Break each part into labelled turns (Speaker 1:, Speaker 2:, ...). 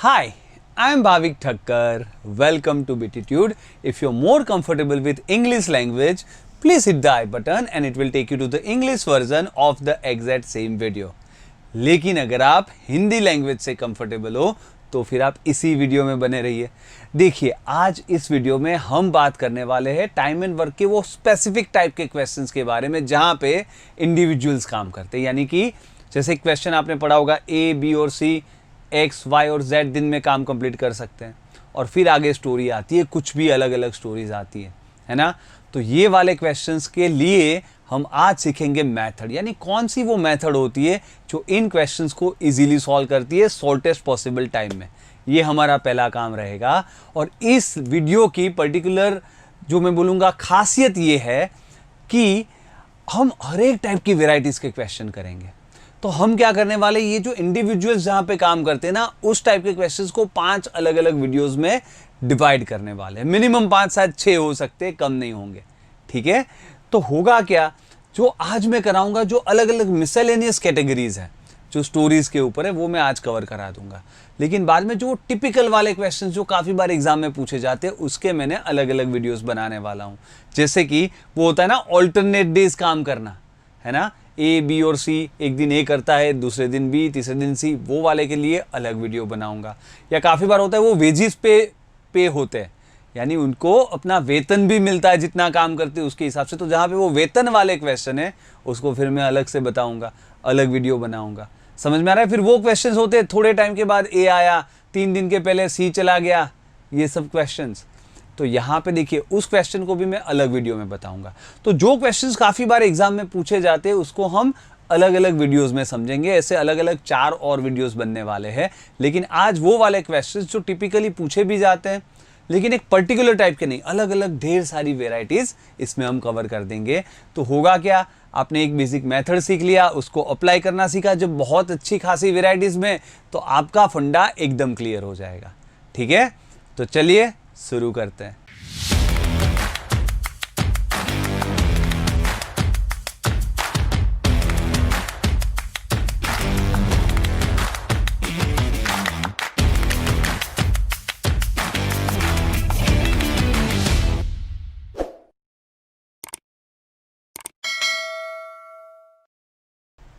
Speaker 1: Hi, I am Bhavik Thakkar. Welcome to Bititude. If you're more comfortable with English language, please hit the I button and it will take you to the English version of the exact same video. लेकिन अगर आप Hindi language से comfortable हो तो फिर आप इसी video में बने रहिए। देखिए, आज इस वीडियो में हम बात करने वाले हैं टाइम एंड वर्क के वो स्पेसिफिक टाइप के क्वेश्चंस के बारे में जहां पे इंडिविजुअल्स काम करते हैं। यानी कि जैसे क्वेश्चन आपने पढ़ा होगा ए, बी और सी, एक्स, वाई और जेड दिन में काम कंप्लीट कर सकते हैं और फिर आगे स्टोरी आती है, कुछ भी अलग अलग स्टोरीज आती है ना। तो ये वाले क्वेश्चंस के लिए हम आज सीखेंगे मेथड, यानी कौन सी वो मेथड होती है जो इन क्वेश्चंस को इजीली सॉल्व करती है शॉर्टेस्ट पॉसिबल टाइम में। ये हमारा पहला काम रहेगा। और इस वीडियो की पर्टिकुलर जो मैं बोलूँगा खासियत ये है कि हम हर एक टाइप की वेराइटीज़ के क्वेश्चन करेंगे। तो हम क्या करने वाले, ये जो इंडिविजुअल्स जहाँ पे काम करते हैं ना, उस टाइप के क्वेश्चंस को 5 अलग अलग वीडियोस में डिवाइड करने वाले हैं। मिनिमम 5 शायद 6 हो सकते हैं, कम नहीं होंगे। ठीक है, तो होगा क्या, जो आज मैं कराऊंगा जो अलग अलग मिसलेनियस कैटेगरीज है जो स्टोरीज के ऊपर है, वो मैं आज कवर करा दूंगा। लेकिन बाद में जो टिपिकल वाले क्वेश्चंस जो काफ़ी बार एग्जाम में पूछे जाते हैं, उसके मैंने अलग अलग वीडियोस बनाने वाला हूँ। जैसे कि वो होता है ना ऑल्टरनेट डेज काम करना, है ना, ए, बी और सी, एक दिन ए करता है, दूसरे दिन बी, तीसरे दिन सी, वो वाले के लिए अलग वीडियो बनाऊंगा। या काफ़ी बार होता है वो वेजिस पे होते हैं, यानी उनको अपना वेतन भी मिलता है जितना काम करते हैं उसके हिसाब से। तो जहाँ पे वो वेतन वाले क्वेश्चन है उसको फिर मैं अलग से बताऊंगा, अलग वीडियो बनाऊंगा। समझ में आ रहा है। फिर वो क्वेश्चन होते हैं थोड़े टाइम के बाद ए आया, 3 दिन के पहले सी चला गया, ये सब क्वेश्चन। तो यहाँ पे देखिए उस क्वेश्चन को भी मैं अलग वीडियो में बताऊंगा। तो जो क्वेश्चंस काफ़ी बार एग्जाम में पूछे जाते हैं उसको हम अलग अलग वीडियोस में समझेंगे। ऐसे अलग अलग 4 और वीडियोस बनने वाले हैं। लेकिन आज वो वाले क्वेश्चंस जो टिपिकली पूछे भी जाते हैं लेकिन एक पर्टिकुलर टाइप के नहीं, अलग अलग ढेर सारी वेराइटीज़ इसमें हम कवर कर देंगे। तो होगा क्या, आपने एक बेसिक मेथड सीख लिया, उसको अप्लाई करना सीखा जब बहुत अच्छी खासी वेराइटीज़ में, तो आपका फंडा एकदम क्लियर हो जाएगा। ठीक है, तो चलिए शुरू करते हैं।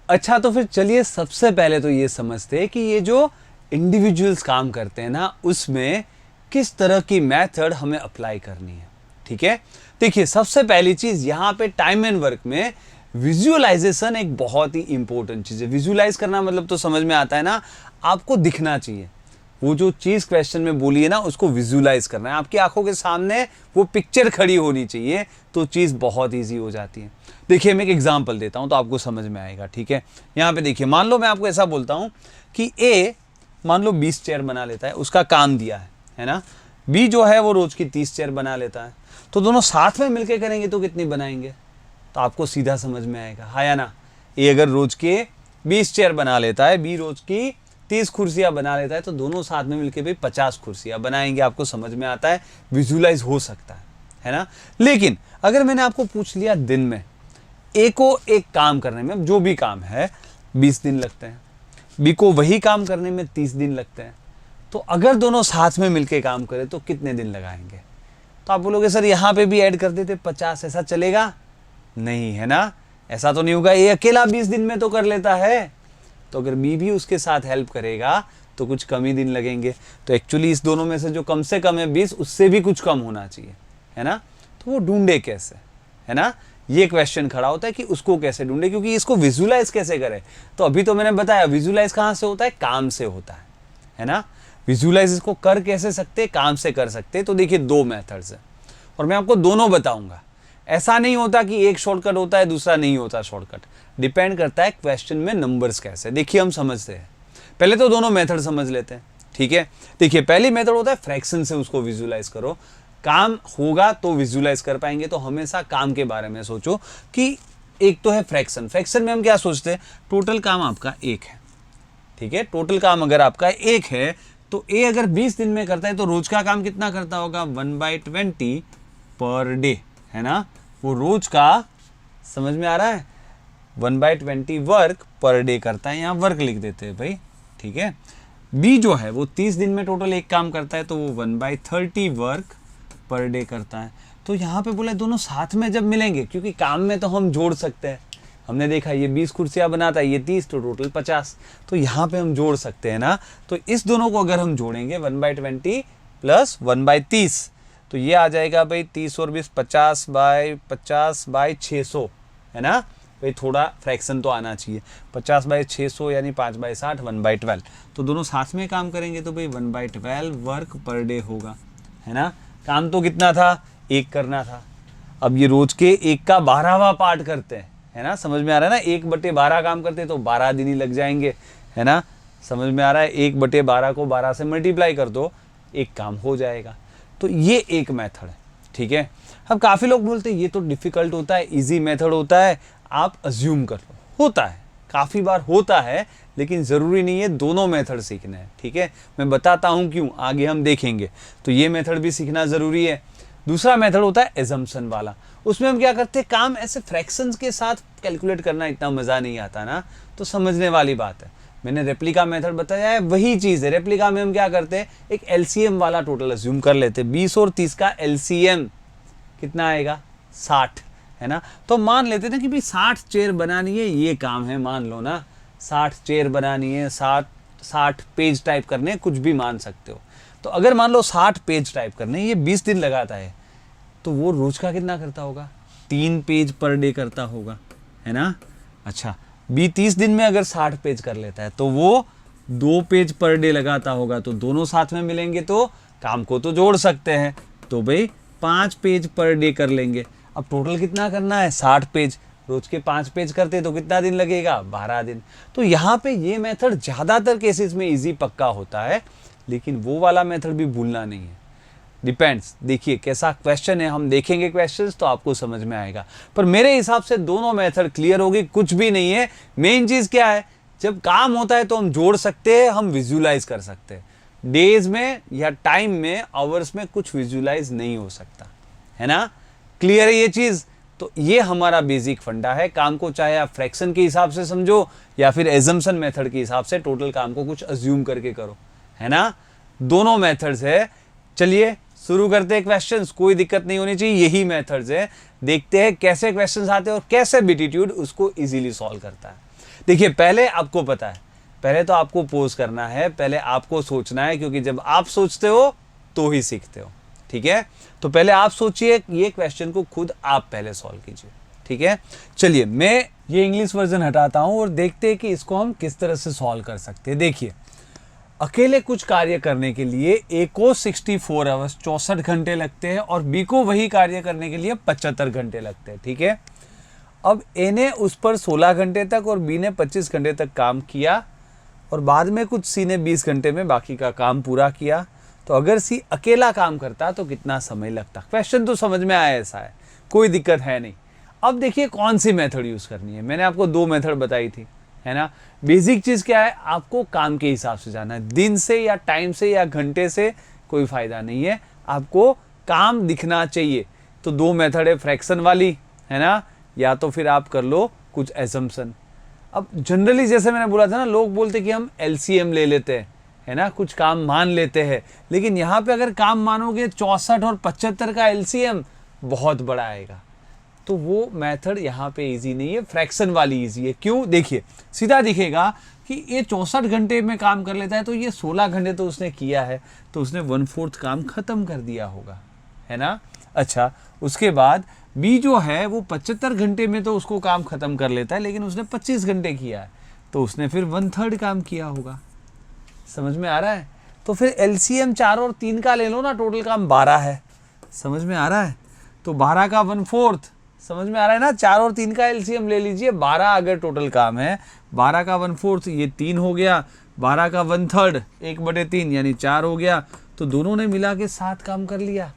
Speaker 1: अच्छा, तो फिर चलिए सबसे पहले तो ये समझते हैं कि ये जो इंडिविजुअल्स काम करते हैं ना, उसमें किस तरह की मेथड हमें अप्लाई करनी है। ठीक है, देखिए सबसे पहली चीज यहाँ पे टाइम एंड वर्क में विजुअलाइजेशन एक बहुत ही इंपॉर्टेंट चीज है। विजुअलाइज करना मतलब तो समझ में आता है ना, आपको दिखना चाहिए। वो जो चीज क्वेश्चन में बोली है ना, उसको विजुअलाइज करना है, आपकी आंखों के सामने वो पिक्चर खड़ी होनी चाहिए, तो चीज बहुत ईजी हो जाती है। देखिए मैं एक एग्जांपल देता हूं तो आपको समझ में आएगा। ठीक है, यहाँ पे देखिए, मान लो मैं आपको ऐसा बोलता हूं कि ए मान लो 20 चेयर बना लेता है, उसका काम दिया है ना। बी जो है वो रोज की 30 चेयर बना लेता है। तो दोनों साथ में मिलकर करेंगे तो कितनी बनाएंगे, तो आपको सीधा समझ में आएगा, हाँ या ना। ए अगर रोज के 20 चेयर बना लेता है, बी रोज की 30 कुर्सियां बना लेता है, तो दोनों साथ में मिलकर भी 50 कुर्सियां बनाएंगे। आपको समझ में आता है, विजुअलाइज हो सकता है ना। लेकिन अगर मैंने आपको पूछ लिया दिन में ए को एक काम करने में, जो भी काम है 20 दिन लगते हैं, बी को वही काम करने में 30 दिन लगते हैं, तो अगर दोनों साथ में मिलके काम करें तो कितने दिन लगाएंगे। तो आप बोलोगे सर यहाँ पे भी ऐड कर देते 50, ऐसा चलेगा नहीं, है ना, ऐसा तो नहीं होगा। ये अकेला 20 दिन में तो कर लेता है, तो अगर बी भी उसके साथ हेल्प करेगा तो कुछ कम ही दिन लगेंगे। तो एक्चुअली इस दोनों में से जो कम से कम है 20, उससे भी कुछ कम होना चाहिए, है ना। तो वो ढूंढे कैसे, है ना, ये क्वेश्चन खड़ा होता है कि उसको कैसे ढूंढे, क्योंकि इसको विजुअलाइज कैसे करें। तो अभी तो मैंने बताया विजुअलाइज कहाँ से होता है, काम से होता है ना। विजुअलाइज इसको कर कैसे सकते, काम से कर सकते। तो देखिए 2 मेथड्स है और मैं आपको दोनों बताऊंगा। ऐसा नहीं होता कि एक शॉर्टकट होता है दूसरा नहीं होता शॉर्टकट, डिपेंड करता है क्वेश्चन में नंबर्स कैसे। देखिए हम समझते हैं, पहले तो दोनों मेथड समझ लेते हैं। ठीक है, देखिए पहली मेथड होता है फ्रैक्शन से उसको विजुअलाइज करो। काम होगा तो विजुअलाइज कर पाएंगे, तो हमेशा काम के बारे में सोचो कि एक तो है फ्रैक्शन। फ्रैक्शन में हम क्या सोचते हैं, टोटल काम आपका 1 है। ठीक है, टोटल काम अगर आपका 1 है तो ए अगर 20 दिन में करता है तो रोज का काम कितना करता होगा, 1/20 पर डे, है ना। वो रोज का, समझ में आ रहा है, 1/20 वर्क पर डे करता है। यहाँ वर्क लिख देते हैं भाई, ठीक है। बी जो है वो 30 दिन में टोटल एक काम करता है, तो वो 1/30 वर्क पर डे करता है। तो यहाँ पे बोला दोनों साथ में जब मिलेंगे, क्योंकि काम में तो हम जोड़ सकते हैं, हमने देखा ये 20 कुर्सियाँ बनाता है, ये 30, तो टोटल 50, तो यहाँ पे हम जोड़ सकते हैं ना। तो इस दोनों को अगर हम जोड़ेंगे 1/20 प्लस 1/30, तो ये आ जाएगा भाई 30 और 20 50/600, है ना भाई, थोड़ा फ्रैक्शन तो आना चाहिए। 50/600 यानी 5/60, 1/12, तो दोनों साथ में काम करेंगे तो भाई 1/12 वर्क पर डे होगा, है ना। काम तो कितना था, एक करना था। अब ये रोज के एक का 12वां पार्ट करते हैं, है ना, समझ में आ रहा है ना। 1/12 काम करते हैं तो 12 दिन ही लग जाएंगे, है ना, समझ में आ रहा है। 1/12 को 12 से मल्टीप्लाई कर दो, एक काम हो जाएगा। तो ये एक मेथड है, ठीक है। अब काफ़ी लोग बोलते हैं ये तो डिफ़िकल्ट होता है, इजी मेथड होता है, आप अज्यूम कर लो। होता है, काफ़ी बार होता है, लेकिन ज़रूरी नहीं है दोनों मेथड सीखना है, ठीक है। मैं बताता हूँ क्यों, आगे हम देखेंगे। तो ये मेथड भी सीखना ज़रूरी है। दूसरा मेथड होता है एजम्पशन वाला। उसमें हम क्या करते हैं, काम ऐसे फ्रैक्शंस के साथ कैलकुलेट करना इतना मज़ा नहीं आता ना, तो समझने वाली बात है। मैंने रेप्लिका मेथड बताया है, वही चीज़ है। रेप्लिका में हम क्या करते हैं, एक एलसीएम वाला टोटल अज्यूम कर लेते हैं। 20 और 30 का एलसीएम कितना आएगा, 60, है ना। तो मान लेते थे कि भाई 60 चेयर बनानी है, ये काम है, मान लो ना 60 चेयर बनानी है, 60 पेज टाइप करने, कुछ भी मान सकते हो। तो अगर मान लो 60 पेज टाइप करने, ये 20 दिन लगाता है, तो वो रोज का कितना करता होगा, 3 पेज पर डे करता होगा, है ना। अच्छा, बी 30 दिन में अगर 60 पेज कर लेता है, तो वो 2 पेज पर डे लगाता होगा। तो दोनों साथ में मिलेंगे तो काम को तो जोड़ सकते हैं, तो भाई 5 पेज पर डे कर लेंगे। अब टोटल कितना करना है, 60 पेज, रोज के 5 पेज करते तो कितना दिन लगेगा, 12 दिन। तो यहाँ पे ये मेथड ज़्यादातर केसेस में इजी पक्का होता है, लेकिन वो वाला मेथड भी भूलना नहीं है। डिपेंड्स, देखिए कैसा क्वेश्चन है, हम देखेंगे क्वेश्चंस तो आपको समझ में आएगा। पर मेरे हिसाब से दोनों मेथड क्लियर होगी, कुछ भी नहीं है। मेन चीज़ क्या है, जब काम होता है तो हम जोड़ सकते हैं, हम विजुलाइज कर सकते हैं। डेज में या टाइम में, आवर्स में कुछ विजुलाइज नहीं हो सकता, है ना। क्लियर है ये चीज़। तो ये हमारा बेसिक फंडा है। काम को चाहे आप फ्रैक्शन के हिसाब से समझो या फिर एजम्पशन मेथड के हिसाब से, टोटल काम को कुछ अज्यूम करके करो, है ना। दोनों मेथड्स है। चलिए शुरू करते हैं क्वेश्चंस, कोई दिक्कत नहीं होनी चाहिए, यही मेथड्स है। देखते हैं कैसे क्वेश्चंस आते हैं और कैसे बिटीट्यूड उसको इजीली सॉल्व करता है। देखिए पहले आपको पता है, पहले तो आपको पोज करना है, पहले आपको सोचना है, क्योंकि जब आप सोचते हो तो ही सीखते हो, ठीक है। तो पहले आप सोचिए, ये क्वेश्चन को खुद आप पहले सॉल्व कीजिए, ठीक है। चलिए मैं ये इंग्लिश वर्जन हटाता हूं और देखते हैं कि इसको हम किस तरह से सॉल्व कर सकते हैं। देखिए, अकेले कुछ कार्य करने के लिए ए को 64 आवर्स 64 घंटे लगते हैं और बी को वही कार्य करने के लिए 75 घंटे लगते हैं, ठीक है। अब ए ने उस पर 16 घंटे तक और बी ने 25 घंटे तक काम किया और बाद में कुछ सी ने 20 घंटे में बाकी का काम पूरा किया। तो अगर सी अकेला काम करता तो कितना समय लगता। क्वेश्चन तो समझ में आया, ऐसा है, कोई दिक्कत है नहीं। अब देखिए कौन सी मेथड यूज़ करनी है। मैंने आपको 2 मेथड बताई थी, है ना। बेसिक चीज़ क्या है, आपको काम के हिसाब से जाना है। दिन से या टाइम से या घंटे से कोई फ़ायदा नहीं है, आपको काम दिखना चाहिए। तो 2 मेथड है, फ्रैक्शन वाली, है ना, या तो फिर आप कर लो कुछ एजम्पशन। अब जनरली जैसे मैंने बोला था ना, लोग बोलते कि हम एलसीएम ले लेते हैं, है ना, कुछ काम मान लेते हैं। लेकिन यहाँ पे अगर काम मानोगे 64 और 75 का एलसीएम बहुत बड़ा आएगा, तो वो मेथड यहाँ पे इजी नहीं है, फ्रैक्शन वाली इजी है। क्यों, देखिए सीधा दिखेगा कि ये 64 घंटे में काम कर लेता है, तो ये 16 घंटे तो उसने किया है, तो उसने 1/4 काम खत्म कर दिया होगा, है ना। अच्छा, उसके बाद बी जो है वो 75 घंटे में तो उसको काम खत्म कर लेता है, लेकिन उसने 25 घंटे किया है, तो उसने फिर 1/3 काम किया होगा। समझ में आ रहा है। तो फिर एलसीएम 4 और 3 का ले लो ना, टोटल काम 12 है, समझ में आ रहा है। तो 12 का 1/4, समझ में आ रहा है ना। 4 और 3 का एलसीएम ले लीजिए, 12 अगर टोटल काम है, 12 का 1/4 ये 3 हो गया, 12 का 1/3 1/3 यानी 4 हो गया। तो दोनों ने मिला के 7 काम कर लिया,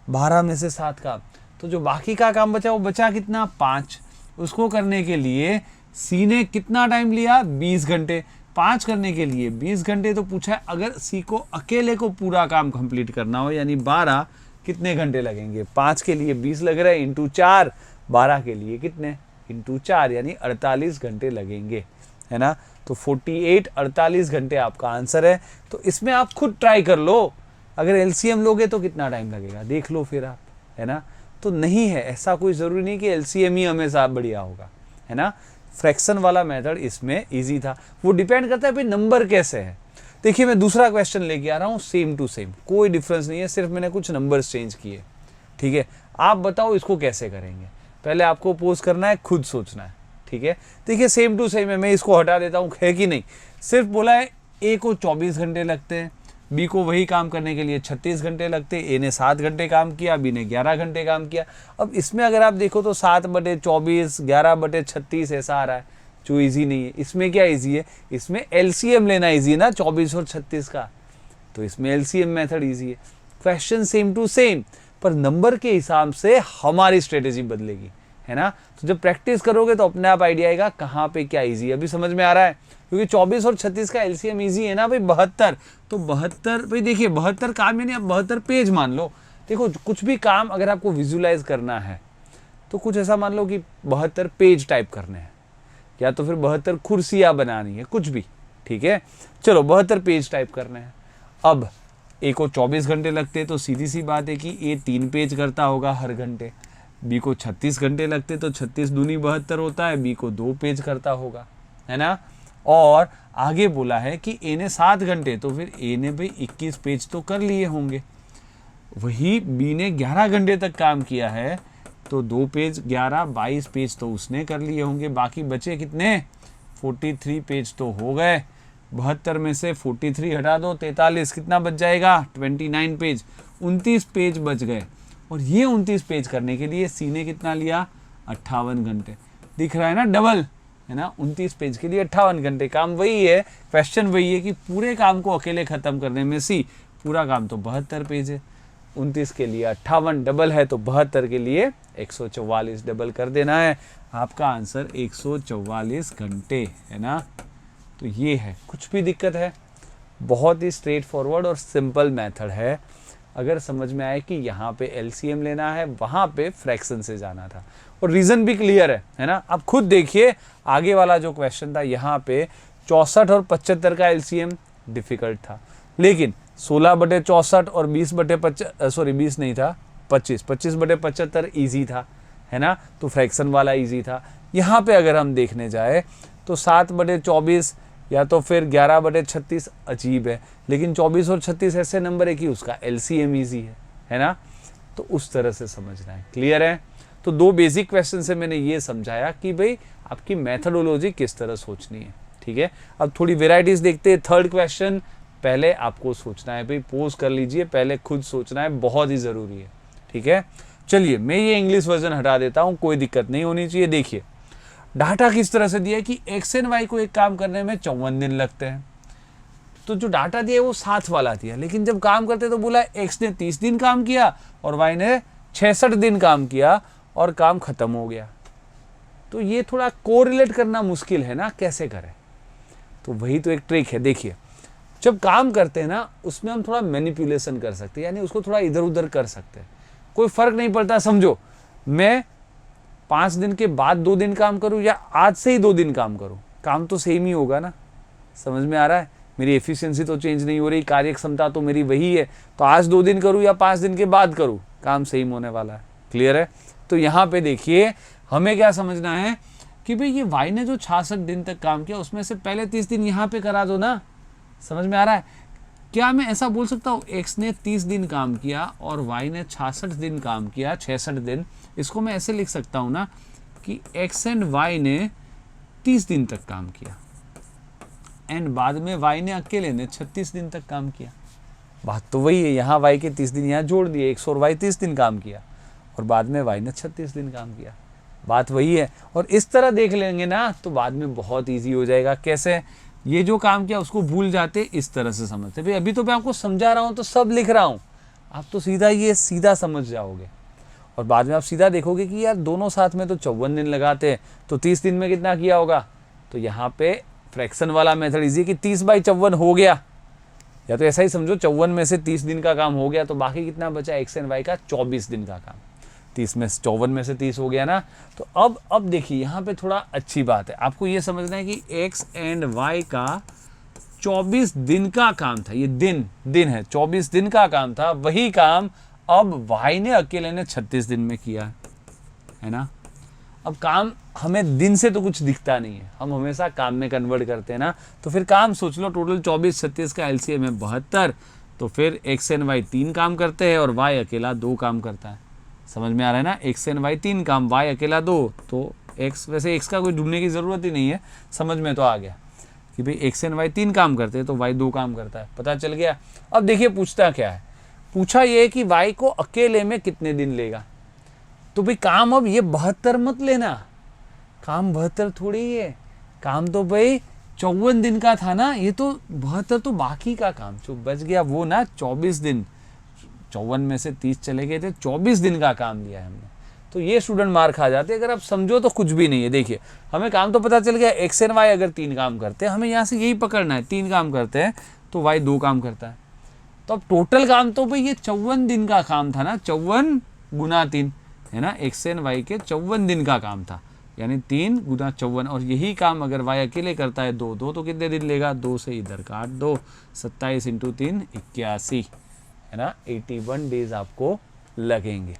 Speaker 1: 12 में से 7 काम। तो जो बाकी का काम बचा वो बचा कितना, 5। उसको करने के लिए सी ने कितना टाइम लिया, 20 घंटे। 5 करने के लिए 20 घंटे तो पूछा है, अगर सी को अकेले को पूरा काम कंप्लीट करना हो यानी 12, कितने घंटे लगेंगे। 5 के लिए 20 लग रहा है इंटू 4, 12 के लिए कितने इंटू 4 यानी 48 घंटे लगेंगे, है ना। तो 48 48 घंटे आपका आंसर है। तो इसमें आप खुद ट्राई कर लो, अगर एलसीएम लोगे तो कितना टाइम लगेगा देख लो फिर आप, है ना। तो नहीं है, ऐसा कोई ज़रूरी नहीं कि एलसीएम ही हमेशा बढ़िया होगा, है ना। फ्रैक्शन वाला मेथड इसमें इजी था, वो डिपेंड करता है भाई नंबर कैसे है। देखिए मैं दूसरा क्वेश्चन लेके आ रहा हूँ, सेम टू सेम, कोई डिफरेंस नहीं है, सिर्फ मैंने कुछ नंबर्स चेंज किए, ठीक है। आप बताओ इसको कैसे करेंगे, पहले आपको पोज करना है, खुद सोचना है, ठीक है। देखिए सेम टू सेम है, मैं इसको हटा देता हूँ, है कि नहीं। सिर्फ बोला है ए को 24 घंटे लगते हैं, बी को वही काम करने के लिए 36 घंटे लगते, ए ने 7 घंटे काम किया, बी ने 11 घंटे काम किया। अब इसमें अगर आप देखो तो 7/24 11/36 ऐसा आ रहा है, जो इजी नहीं है। इसमें क्या इजी है, इसमें एलसीएम लेना इजी है ना, 24 और 36 का, तो इसमें एलसीएम मेथड इजी है। क्वेश्चन सेम टू सेम, पर नंबर के हिसाब से हमारी स्ट्रेटेजी बदलेगी, है ना। तो जब प्रैक्टिस करोगे तो अपने आप आइडिया आएगा कहाँ पे क्या इजी है। अभी समझ में आ रहा है, क्योंकि 24 और 36 का एलसीएम इजी है ना भाई, 72। तो 72 भाई देखिए 72 काम यानी आप 72 पेज मान लो। देखो कुछ भी काम अगर आपको विजुलाइज करना है तो कुछ ऐसा मान लो कि 72 पेज टाइप करने हैं, या तो फिर 72 कुर्सियाँ बनानी है, कुछ भी, ठीक है। चलो 72 पेज टाइप करने हैं। अब ए को 24 घंटे लगते हैं, तो सीधी सी बात है कि ए 3 पेज करता होगा हर घंटे। बी को 36 घंटे लगते, तो 36 दूनी 72 होता है, बी को 2 पेज करता होगा, है ना। और आगे बोला है कि ए ने 7 घंटे, तो फिर ए ने भाई 21 पेज तो कर लिए होंगे। वही बी ने 11 घंटे तक काम किया है, तो 2 पेज 11 22 पेज तो उसने कर लिए होंगे। बाकी बचे कितने, 43 पेज तो हो गए। 72 में से 43 हटा दो, 43, कितना बच जाएगा, 29 पेज, 29 पेज बच गए। और ये 29 पेज करने के लिए सी ने कितना लिया, 58 घंटे। दिख रहा है ना, डबल, है ना। 29 पेज के लिए 58 घंटे। काम वही है, क्वेश्चन वही है कि पूरे काम को अकेले खत्म करने में सी, पूरा काम तो 72 पेज है, 29 के लिए 58 डबल है, तो 72 के लिए 144 डबल कर देना है। आपका आंसर 144 घंटे, है ना। तो ये है, कुछ भी दिक्कत है, बहुत ही स्ट्रेट फॉरवर्ड और सिंपल मेथड है। अगर समझ में आए कि यहाँ पे एलसीएम लेना है, वहाँ पे फ्रैक्शन से जाना था, और रीज़न भी क्लियर है ना। आप खुद देखिए आगे वाला जो क्वेश्चन था, यहाँ पे 64 और 75 का एलसीएम डिफिकल्ट था, लेकिन 16/64 और 20 नहीं था, 25/75 ईजी था, है ना। तो फ्रैक्शन वाला ईजी था। यहाँ पे अगर हम देखने जाए तो 7/24 या तो फिर 11/36 अजीब है, लेकिन 24 और 36 ऐसे नंबर है कि उसका एलसीएम ईजी है ना। तो उस तरह से समझना है, क्लियर है। तो 2 बेसिक क्वेश्चन से मैंने ये समझाया कि भाई आपकी मेथडोलॉजी किस तरह सोचनी है, ठीक है। अब थोड़ी वेराइटीज देखते हैं। थर्ड क्वेश्चन, पहले आपको सोचना है भाई, पोज कर लीजिए, पहले खुद सोचना है, बहुत ही ज़रूरी है, ठीक है। चलिए मैं ये इंग्लिश वर्जन हटा देता हूँ, कोई दिक्कत नहीं होनी चाहिए। देखिए डाटा किस तरह से दिया है कि एक्स एंड वाई को एक काम करने में 54 दिन लगते हैं। तो जो डाटा दिया है वो 7 वाला दिया, लेकिन जब काम करते तो बोला एक्स ने 30 दिन काम किया और वाई ने 66 दिन काम किया और काम खत्म हो गया। तो ये थोड़ा कोरिलेट करना मुश्किल है ना, कैसे करें। तो वही तो एक ट्रिक है। देखिए जब काम करते हैं ना, उसमें हम थोड़ा मैनिपुलेशन कर सकते हैं, यानी उसको थोड़ा इधर उधर कर सकते हैं, कोई फर्क नहीं पड़ता। समझो मैं 5 दिन के बाद 2 दिन काम करूं या आज से ही 2 दिन काम करूं, काम तो सेम ही होगा ना। समझ में आ रहा है, मेरी एफिशिएंसी तो चेंज नहीं हो रही, कार्य क्षमता तो मेरी वही है। तो आज 2 दिन करूं या 5 दिन के बाद करूं, काम सेम होने वाला है, क्लियर है। तो यहाँ पे देखिए हमें क्या समझना है कि भाई ये वाई ने जो 66 दिन तक काम किया, उसमें से पहले 30 दिन यहाँ पे करा दो ना। समझ में आ रहा है, क्या मैं ऐसा बोल सकता हूँ एक्स ने 30 दिन काम किया और वाई ने 66 दिन काम किया, 66 दिन। इसको मैं ऐसे लिख सकता हूँ ना कि एक्स एंड वाई ने 30 दिन तक काम किया एंड बाद में वाई ने अकेले ने 36 दिन तक काम किया। बात तो वही है, यहाँ वाई के 30 दिन यहाँ जोड़ दिए, एक्स और वाई 30 दिन काम किया और बाद में वाई ने 36 दिन काम किया। बात वही है। और इस तरह देख लेंगे ना तो बाद में बहुत ईजी हो जाएगा। कैसे, ये जो काम किया उसको भूल जाते, इस तरह से समझते। भाई अभी तो मैं आपको समझा रहा हूँ तो सब लिख रहा हूँ, आप तो सीधा ये सीधा समझ जाओगे और बाद में आप सीधा देखोगे कि यार दोनों साथ में तो 54 दिन लगाते हैं, तो 30 दिन में कितना किया होगा। तो यहाँ पे फ्रैक्शन वाला मेथड इजी कि 30/54 हो गया, या तो ऐसा ही समझो 54 में से 30 दिन का काम हो गया, तो बाकी कितना बचा एक्स एंड वाई का 24 दिन का काम। 30 में 54 में से 30 हो गया ना। तो अब देखिए यहाँ पे थोड़ा अच्छी बात है, आपको ये समझना है कि एक्स एंड वाई का 24 दिन का काम था, ये दिन है, 24 दिन का काम था, वही काम अब वाई ने अकेले ने 36 दिन में किया है ना। अब काम हमें दिन से तो कुछ दिखता नहीं है, हम हमेशा काम में कन्वर्ट करते हैं ना। तो फिर काम सोच लो, टोटल 24 36 का एलसीएम है 72, तो फिर एक्स एंड वाई 3 काम करते हैं और वाई अकेला 2 काम करता है। समझ में आ रहा है ना, एक्स एंड वाई 3 काम, वाई अकेला 2, तो एक्स, वैसे एक्स का कोई ढूंढने की ज़रूरत ही नहीं है, समझ में तो आ गया कि भाई एक्स एंड वाई 3 काम करते हैं तो वाई 2 काम करता है, पता चल गया। अब देखिए पूछता क्या है, पूछा ये कि वाई को अकेले में कितने दिन लेगा। तो भाई काम अब ये 72 मत लेना, काम 72 थोड़ी ही है, काम तो भाई 54 दिन का था ना, ये तो 72 तो बाकी का काम जो बच गया वो ना 24 दिन, 54 में से 30 चले गए थे, 24 दिन का काम लिया है हमने। तो ये स्टूडेंट मार खा जाते, अगर आप समझो तो कुछ भी नहीं है। देखिए हमें काम तो पता चल गया, एक्स एंड वाई अगर 3 काम करते हैं, हमें यहाँ से यही पकड़ना है, 3 काम करते हैं तो वाई 2 काम करता है। तो अब टोटल काम तो भाई ये 54 दिन का काम था ना, 54 गुना 3 है ना, एक्स एंड वाई के 54 दिन का काम था, यानी 3 गुना 54, और यही काम अगर वाई अकेले करता है 2 तो कितने दिन लेगा, 2 से इधर काट दो, 27 इंटू 3 81 है ना, 81 डेज आपको लगेंगे।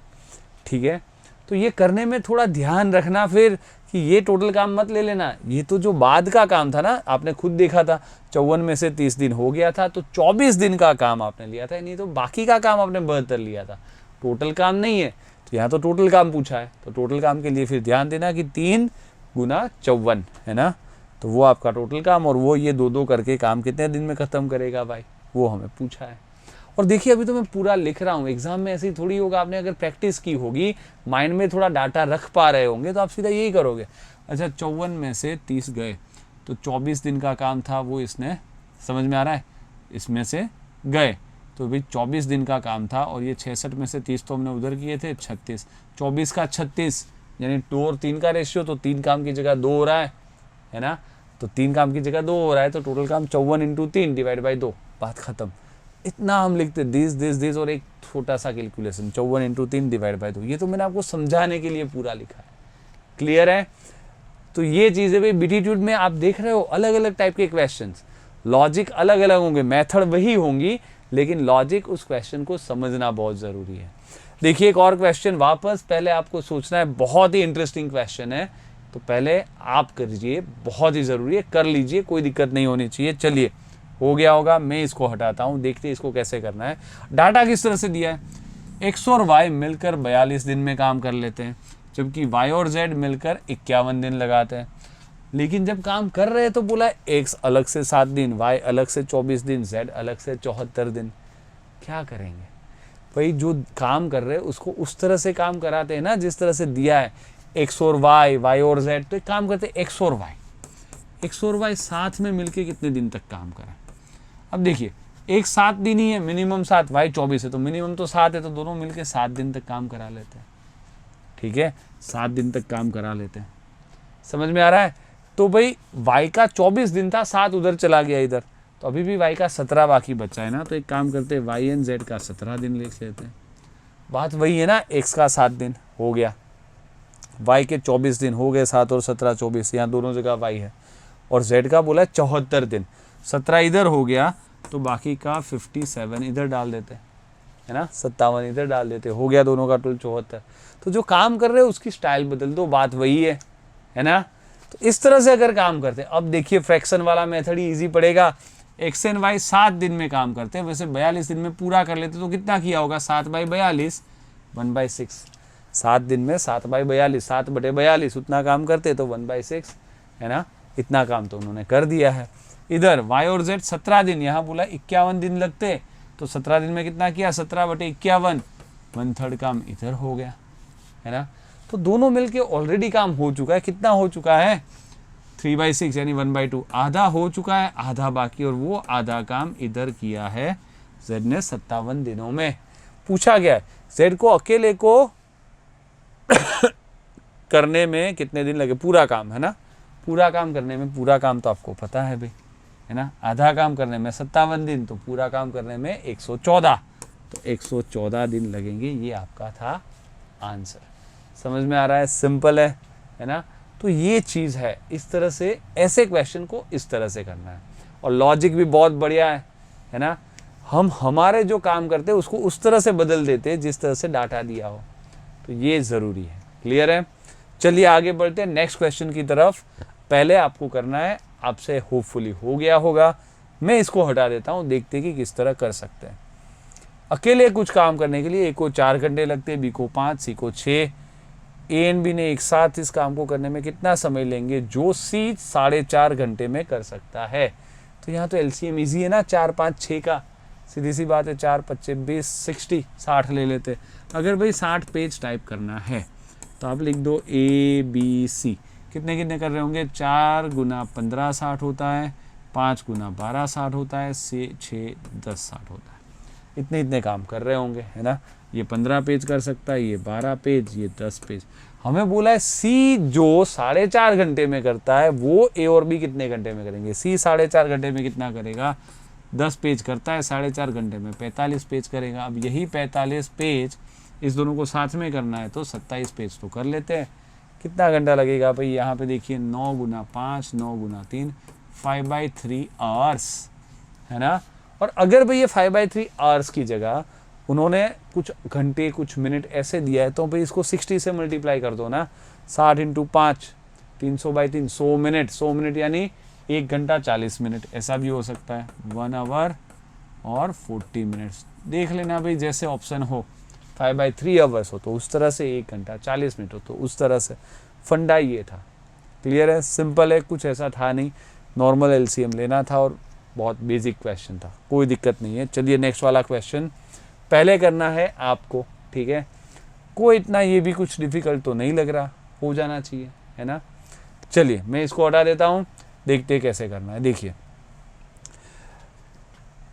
Speaker 1: ठीक है, तो ये करने में थोड़ा ध्यान रखना फिर कि ये टोटल काम मत ले लेना, ये तो जो बाद का काम था ना, आपने खुद देखा था 54 में से 30 दिन हो गया था, तो 24 दिन का काम आपने लिया था, नहीं तो बाकी का काम आपने 72 लिया था, टोटल काम नहीं है। तो यहाँ तो टोटल काम पूछा है, तो टोटल काम के लिए फिर ध्यान देना कि 3 गुना 54 है ना, तो वो आपका टोटल काम, और वो ये 2 करके काम कितने दिन में ख़त्म करेगा भाई, वो हमें पूछा है। और देखिए अभी तो मैं पूरा लिख रहा हूँ, एग्जाम में ऐसे ही थोड़ी होगा, आपने अगर प्रैक्टिस की होगी, माइंड में थोड़ा डाटा रख पा रहे होंगे, तो आप सीधा यही करोगे। अच्छा 54 में से 30 गए, तो 24 दिन का काम था वो इसने, समझ में आ रहा है, इसमें से गए, तो भाई 24 दिन का काम था, और ये 66 में से 30 तो हमने उधर किए थे, 36, 24 का 36 यानी 2 और 3 का रेशियो, तो 3 काम की जगह 2 हो रहा है ना, तो 3 काम की जगह 2 हो रहा है, तो टोटल काम 54 इंटू 3 डिवाइड बाई 2, बात खत्म। इतना हम लिखते दिस और एक छोटा सा कैलकुलेशन 54 इंटू 3 डिवाइड बाई 2, ये तो मैंने आपको समझाने के लिए पूरा लिखा है, क्लियर है। तो ये चीज़ें भाई बीटीट्यूड में आप देख रहे हो, अलग अलग टाइप के क्वेश्चंस, लॉजिक अलग अलग होंगे, मेथड वही होंगी, लेकिन लॉजिक उस क्वेश्चन को समझना बहुत ज़रूरी है। देखिए एक और क्वेश्चन वापस, पहले आपको सोचना है, बहुत ही इंटरेस्टिंग क्वेश्चन है, तो पहले आप करिए, बहुत ही ज़रूरी है, कर लीजिए, कोई दिक्कत नहीं होनी चाहिए। चलिए हो गया होगा, मैं इसको हटाता हूँ, देखते हैं इसको कैसे करना है। डाटा किस तरह से दिया है, एक्स और वाई मिलकर 42 दिन में काम कर लेते हैं, जबकि वाई और जेड मिलकर 51 दिन लगाते हैं। लेकिन जब काम कर रहे हैं तो बोला एक्स अलग से 7 दिन, वाई अलग से 24 दिन, जेड अलग से 74 दिन। क्या करेंगे भाई, जो काम कर रहे हैं उसको उस तरह से काम कराते हैं ना जिस तरह से दिया है, एक्स और वाई, वाई और जेड, तो एक काम करते हैं एक्स और वाई साथ में मिलके कितने दिन तक काम करें। अब देखिए एक 7 दिन ही है, मिनिमम 7, वाई 24 है तो मिनिमम तो 7 है, तो दोनों मिलके 7 दिन तक काम करा लेते हैं। ठीक है, 7 दिन तक काम करा लेते हैं, समझ में आ रहा है। तो भाई वाई का 24 दिन था, 7 उधर चला गया इधर, तो अभी भी वाई का 17 बाकी बचा है ना, तो एक काम करते हैं वाई एंड जेड का 17 दिन लिख लेते हैं। बात वही है ना, एक्स का 7 दिन हो गया, वाई के 24 दिन हो गए, 7 और 17 24, यहाँ दोनों जगह वाई है, और जेड का बोला 74 दिन, 17 इधर हो गया, तो बाकी का 57 इधर डाल देते है ना, 57 इधर डाल देते, हो गया दोनों का टोटल 74। तो जो काम कर रहे हैं उसकी स्टाइल बदल दो, बात वही है ना। तो इस तरह से अगर काम करते हैं, अब देखिए फ्रैक्शन वाला मेथड ही ईजी पड़ेगा। एक्स एंड वाई 7 दिन में काम करते हैं, वैसे 42 दिन में पूरा कर लेते तो कितना किया होगा, 7/42 1/6, 7 दिन में 7/42, 7/42 उतना काम करते तो 1/6 है ना, इतना काम तो उन्होंने कर दिया है। इधर वाई और जेड 17 दिन, यहाँ बोला 51 दिन लगते, तो 17 दिन में कितना किया, 17/51, 1/3 काम इधर हो गया है ना। तो दोनों मिलके ऑलरेडी काम हो चुका है, कितना हो चुका है, 3/6 यानी 1/2, आधा हो चुका है, आधा बाकी, और वो आधा काम इधर किया है जेड ने 57 दिनों में। पूछा गया है जेड को अकेले को करने में कितने दिन लगे, पूरा काम है ना, पूरा काम करने में, पूरा काम तो आपको पता है भाई है ना, आधा काम करने में 57 दिन, तो पूरा काम करने में 114, तो 114 दिन लगेंगे। ये आपका था आंसर। समझ में आ रहा है? सिंपल है ना? तो ये चीज़ है, इस तरह से ऐसे क्वेश्चन को इस तरह से करना है। और लॉजिक भी बहुत बढ़िया है ना? हम हमारे जो काम करते हैं उसको उस तरह से बदल देते हैं जिस तरह से डाटा दिया हो, तो ये ज़रूरी है। क्लियर है? चलिए आगे बढ़ते हैं नेक्स्ट क्वेश्चन की तरफ। पहले आपको करना है, आपसे होपफुली हो गया होगा, मैं इसको हटा देता हूँ, देखते हैं कि किस तरह कर सकते हैं। अकेले कुछ काम करने के लिए ए को 4 घंटे लगते हैं, बी को 5, सी को 6। ए एंड बी ने एक साथ इस काम को करने में कितना समय लेंगे जो सी 4.5 घंटे में कर सकता है? तो यहाँ तो एलसीएम इजी है ना, 4, 5, 6 का, सीधी सी बात है, 4, 25, 20, 60, 60 ले लेते। अगर भाई 60 पेज टाइप करना है तो आप लिख दो ए बी सी, कितने कितने कर रहे होंगे? 4 गुना 15 60 होता है, 5 गुना 12 60 होता है, 6 10 60 होता है। इतने इतने काम कर रहे होंगे, है ना? ये 15 पेज कर सकता है, ये 12 पेज, ये 10 पेज। हमें बोला है सी जो 4.5 घंटे में करता है वो ए और बी कितने घंटे में करेंगे? सी 4.5 घंटे में कितना करेगा? 10 पेज करता है, 4.5 घंटे में 45 पेज करेगा। अब यही 45 पेज इस दोनों को साथ में करना है तो 27 पेज तो कर लेते हैं। कितना घंटा लगेगा भाई? यहाँ पे देखिए 9 गुना 5, 9 गुना 3, 5/3 आवर्स, है ना? और अगर भाई ये 5/3 आवर्स की जगह उन्होंने कुछ घंटे कुछ मिनट ऐसे दिया है तो भाई इसको 60 से मल्टीप्लाई कर दो ना। 60 × 5, 300/3, 100 मिनट। 100 मिनट यानी 1 घंटा 40 मिनट, ऐसा भी हो सकता है। 1 आवर और 40 मिनट्स, देख लेना भाई जैसे ऑप्शन हो। 5/3 आवर्स हो तो उस तरह से, 1 घंटा 40 मिनट हो तो उस तरह से। फंडा ये था। क्लियर है? सिंपल है, कुछ ऐसा था नहीं, नॉर्मल एलसीएम लेना था और बहुत बेसिक क्वेश्चन था, कोई दिक्कत नहीं है। चलिए नेक्स्ट वाला क्वेश्चन पहले करना है आपको, ठीक है? कोई इतना ये भी कुछ डिफिकल्ट तो नहीं लग रहा, हो जाना चाहिए, है ना? चलिए मैं इसको हटा देता हूँ, देखते हैं कैसे करना है। देखिए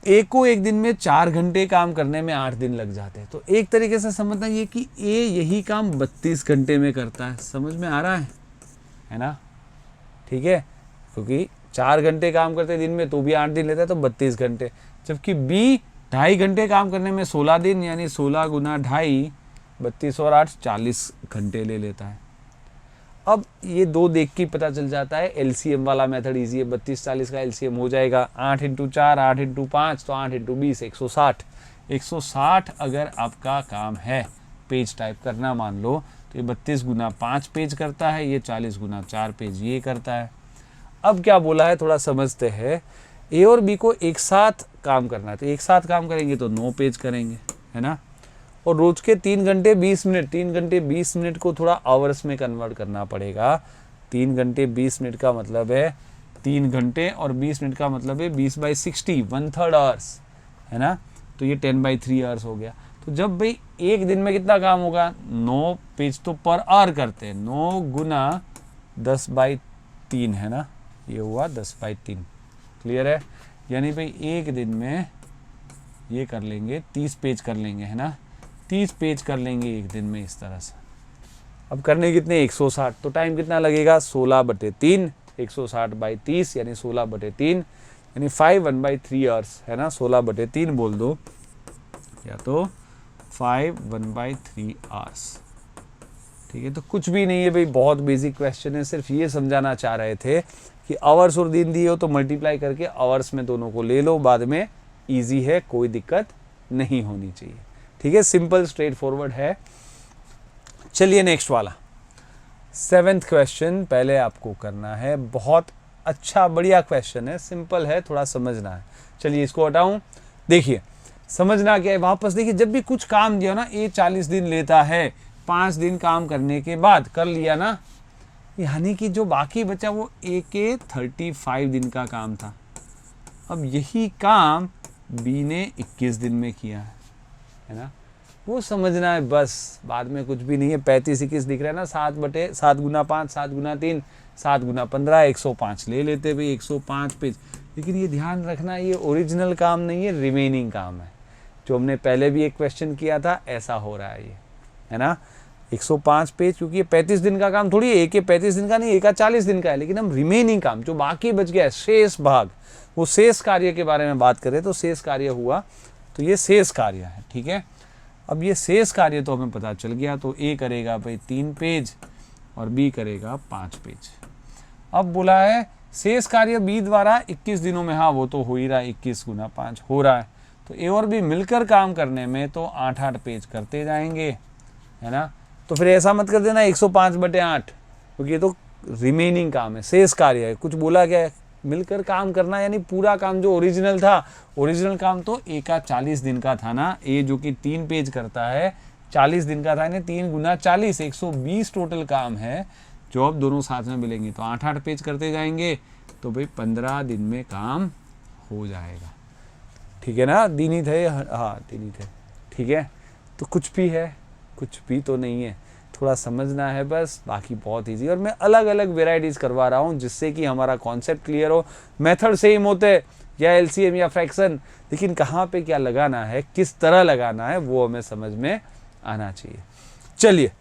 Speaker 1: ए को एक दिन में 4 घंटे काम करने में 8 दिन लग जाते हैं, तो एक तरीके से समझना ये कि ए यही काम 32 घंटे में करता है। समझ में आ रहा है ना? ठीक है, क्योंकि 4 घंटे काम करते दिन में तो भी 8 दिन लेता है तो 32 घंटे, जबकि बी 2.5 घंटे काम करने में 16 दिन, यानी 16 गुना 2.5, 32 और 8 40 घंटे ले लेता है। अब ये दो देख के पता चल जाता है, एलसीएम वाला मेथड इजी है। 32 40 का एलसीएम हो जाएगा 8 × 4, 8 × 5, तो 8 × 20, 160। 160 अगर आपका काम है पेज टाइप करना, मान लो, तो ये 32 गुना 5 पेज करता है, ये 40 गुना 4 पेज ये करता है। अब क्या बोला है थोड़ा समझते हैं। ए और बी को एक साथ काम करना है, तो एक साथ काम करेंगे तो 9 पेज करेंगे, है ना? और रोज के 3 घंटे 20 मिनट, 3 घंटे 20 मिनट को थोड़ा आवर्स में कन्वर्ट करना पड़ेगा। 3 घंटे 20 मिनट का मतलब है 3 घंटे और 20 मिनट का मतलब है 20/60, 1/3 आवर्स, है ना? तो ये 10/3 आवर्स हो गया। तो जब भाई एक दिन में कितना काम होगा? 9 पेज तो पर आवर करते हैं, 9 गुना 10/3, है ना? ये हुआ 10/3। क्लियर है? यानी भाई एक दिन में ये कर लेंगे 30 पेज कर लेंगे, है ना? 30 पेज कर लेंगे एक दिन में इस तरह से। अब करने कितने? 160, तो टाइम कितना लगेगा? 16/3, 160/30 यानी 16/3, यानी 5 1/3 आवर्स, है ना? 16/3 बोल दो, या तो 5 1/3 आवर्स। ठीक है, तो कुछ भी नहीं है भाई, बहुत बेसिक क्वेश्चन है। सिर्फ ये समझाना चाह रहे थे कि आवर्स और दिन दिए हो तो मल्टीप्लाई करके आवर्स में दोनों को ले लो, बाद में इजी है, कोई दिक्कत नहीं होनी चाहिए। ठीक है, सिंपल स्ट्रेट फॉरवर्ड है। चलिए नेक्स्ट वाला 7th क्वेश्चन पहले आपको करना है। बहुत अच्छा बढ़िया क्वेश्चन है, सिंपल है, थोड़ा समझना है। चलिए इसको हटाऊं। देखिए समझना क्या है, वापस देखिए, जब भी कुछ काम दिया ना, ये 40 दिन लेता है, 5 दिन काम करने के बाद कर लिया ना, यानी कि जो बाकी बचा वो ए के 35 दिन का काम था। अब यही काम बी ने 21 दिन में किया है ना? वो समझना है बस, बाद में कुछ भी नहीं है। 35 21 दिख रहा है ना, 7 गुना 5, 7 गुना 3, 7 गुना 15, 105 ले लेते भाई, 105 पेज। लेकिन ये ध्यान रखना, ये ओरिजिनल काम नहीं है, रिमेनिंग काम है। जो हमने पहले भी एक क्वेश्चन किया था, ऐसा हो रहा है ये, है ना? 105 पेज, क्योंकि ये 35 दिन का काम थोड़ी है, एक 35 दिन का नहीं, एक 40 दिन का है। लेकिन हम रिमेनिंग काम जो बाकी बच गया है, शेष भाग, वो शेष कार्य के बारे में बात करें तो शेष कार्य हुआ, तो ये शेष कार्य है। ठीक है, अब ये शेष कार्य तो हमें पता चल गया, तो ए करेगा भाई 3 पेज और बी करेगा 5 पेज। अब बोला है शेष कार्य बी द्वारा 21 दिनों में, हाँ वो तो हो ही रहा है, 21 गुना 5 हो रहा है, तो ए और बी मिलकर काम करने में तो 8-8 पेज करते जाएंगे, है ना। तो फिर ऐसा मत कर देना 105/8, क्योंकि ये तो रिमेनिंग काम है, शेष कार्य है। कुछ बोला क्या है, मिलकर काम करना, यानी पूरा काम जो ओरिजिनल था, ओरिजिनल काम तो ए का 40 दिन का था ना, ए जो कि 3 पेज करता है 40 दिन का था, यानी 3 गुना 40 120 टोटल काम है। जो अब दोनों साथ में मिलेंगे तो 8-8 पेज करते जाएंगे, तो भाई 15 दिन में काम हो जाएगा। ठीक है ना, दिन ही थे, हाँ दिन ही थे, ठीक है। तो कुछ भी है, कुछ भी तो नहीं है, थोड़ा समझना है बस, बाकी बहुत इजी। और मैं अलग अलग वेराइटीज करवा रहा हूँ जिससे कि हमारा कॉन्सेप्ट क्लियर हो। मेथड सेम होते या एलसीएम या फ्रैक्शन, लेकिन कहाँ पे क्या लगाना है, किस तरह लगाना है, वो हमें समझ में आना चाहिए। चलिए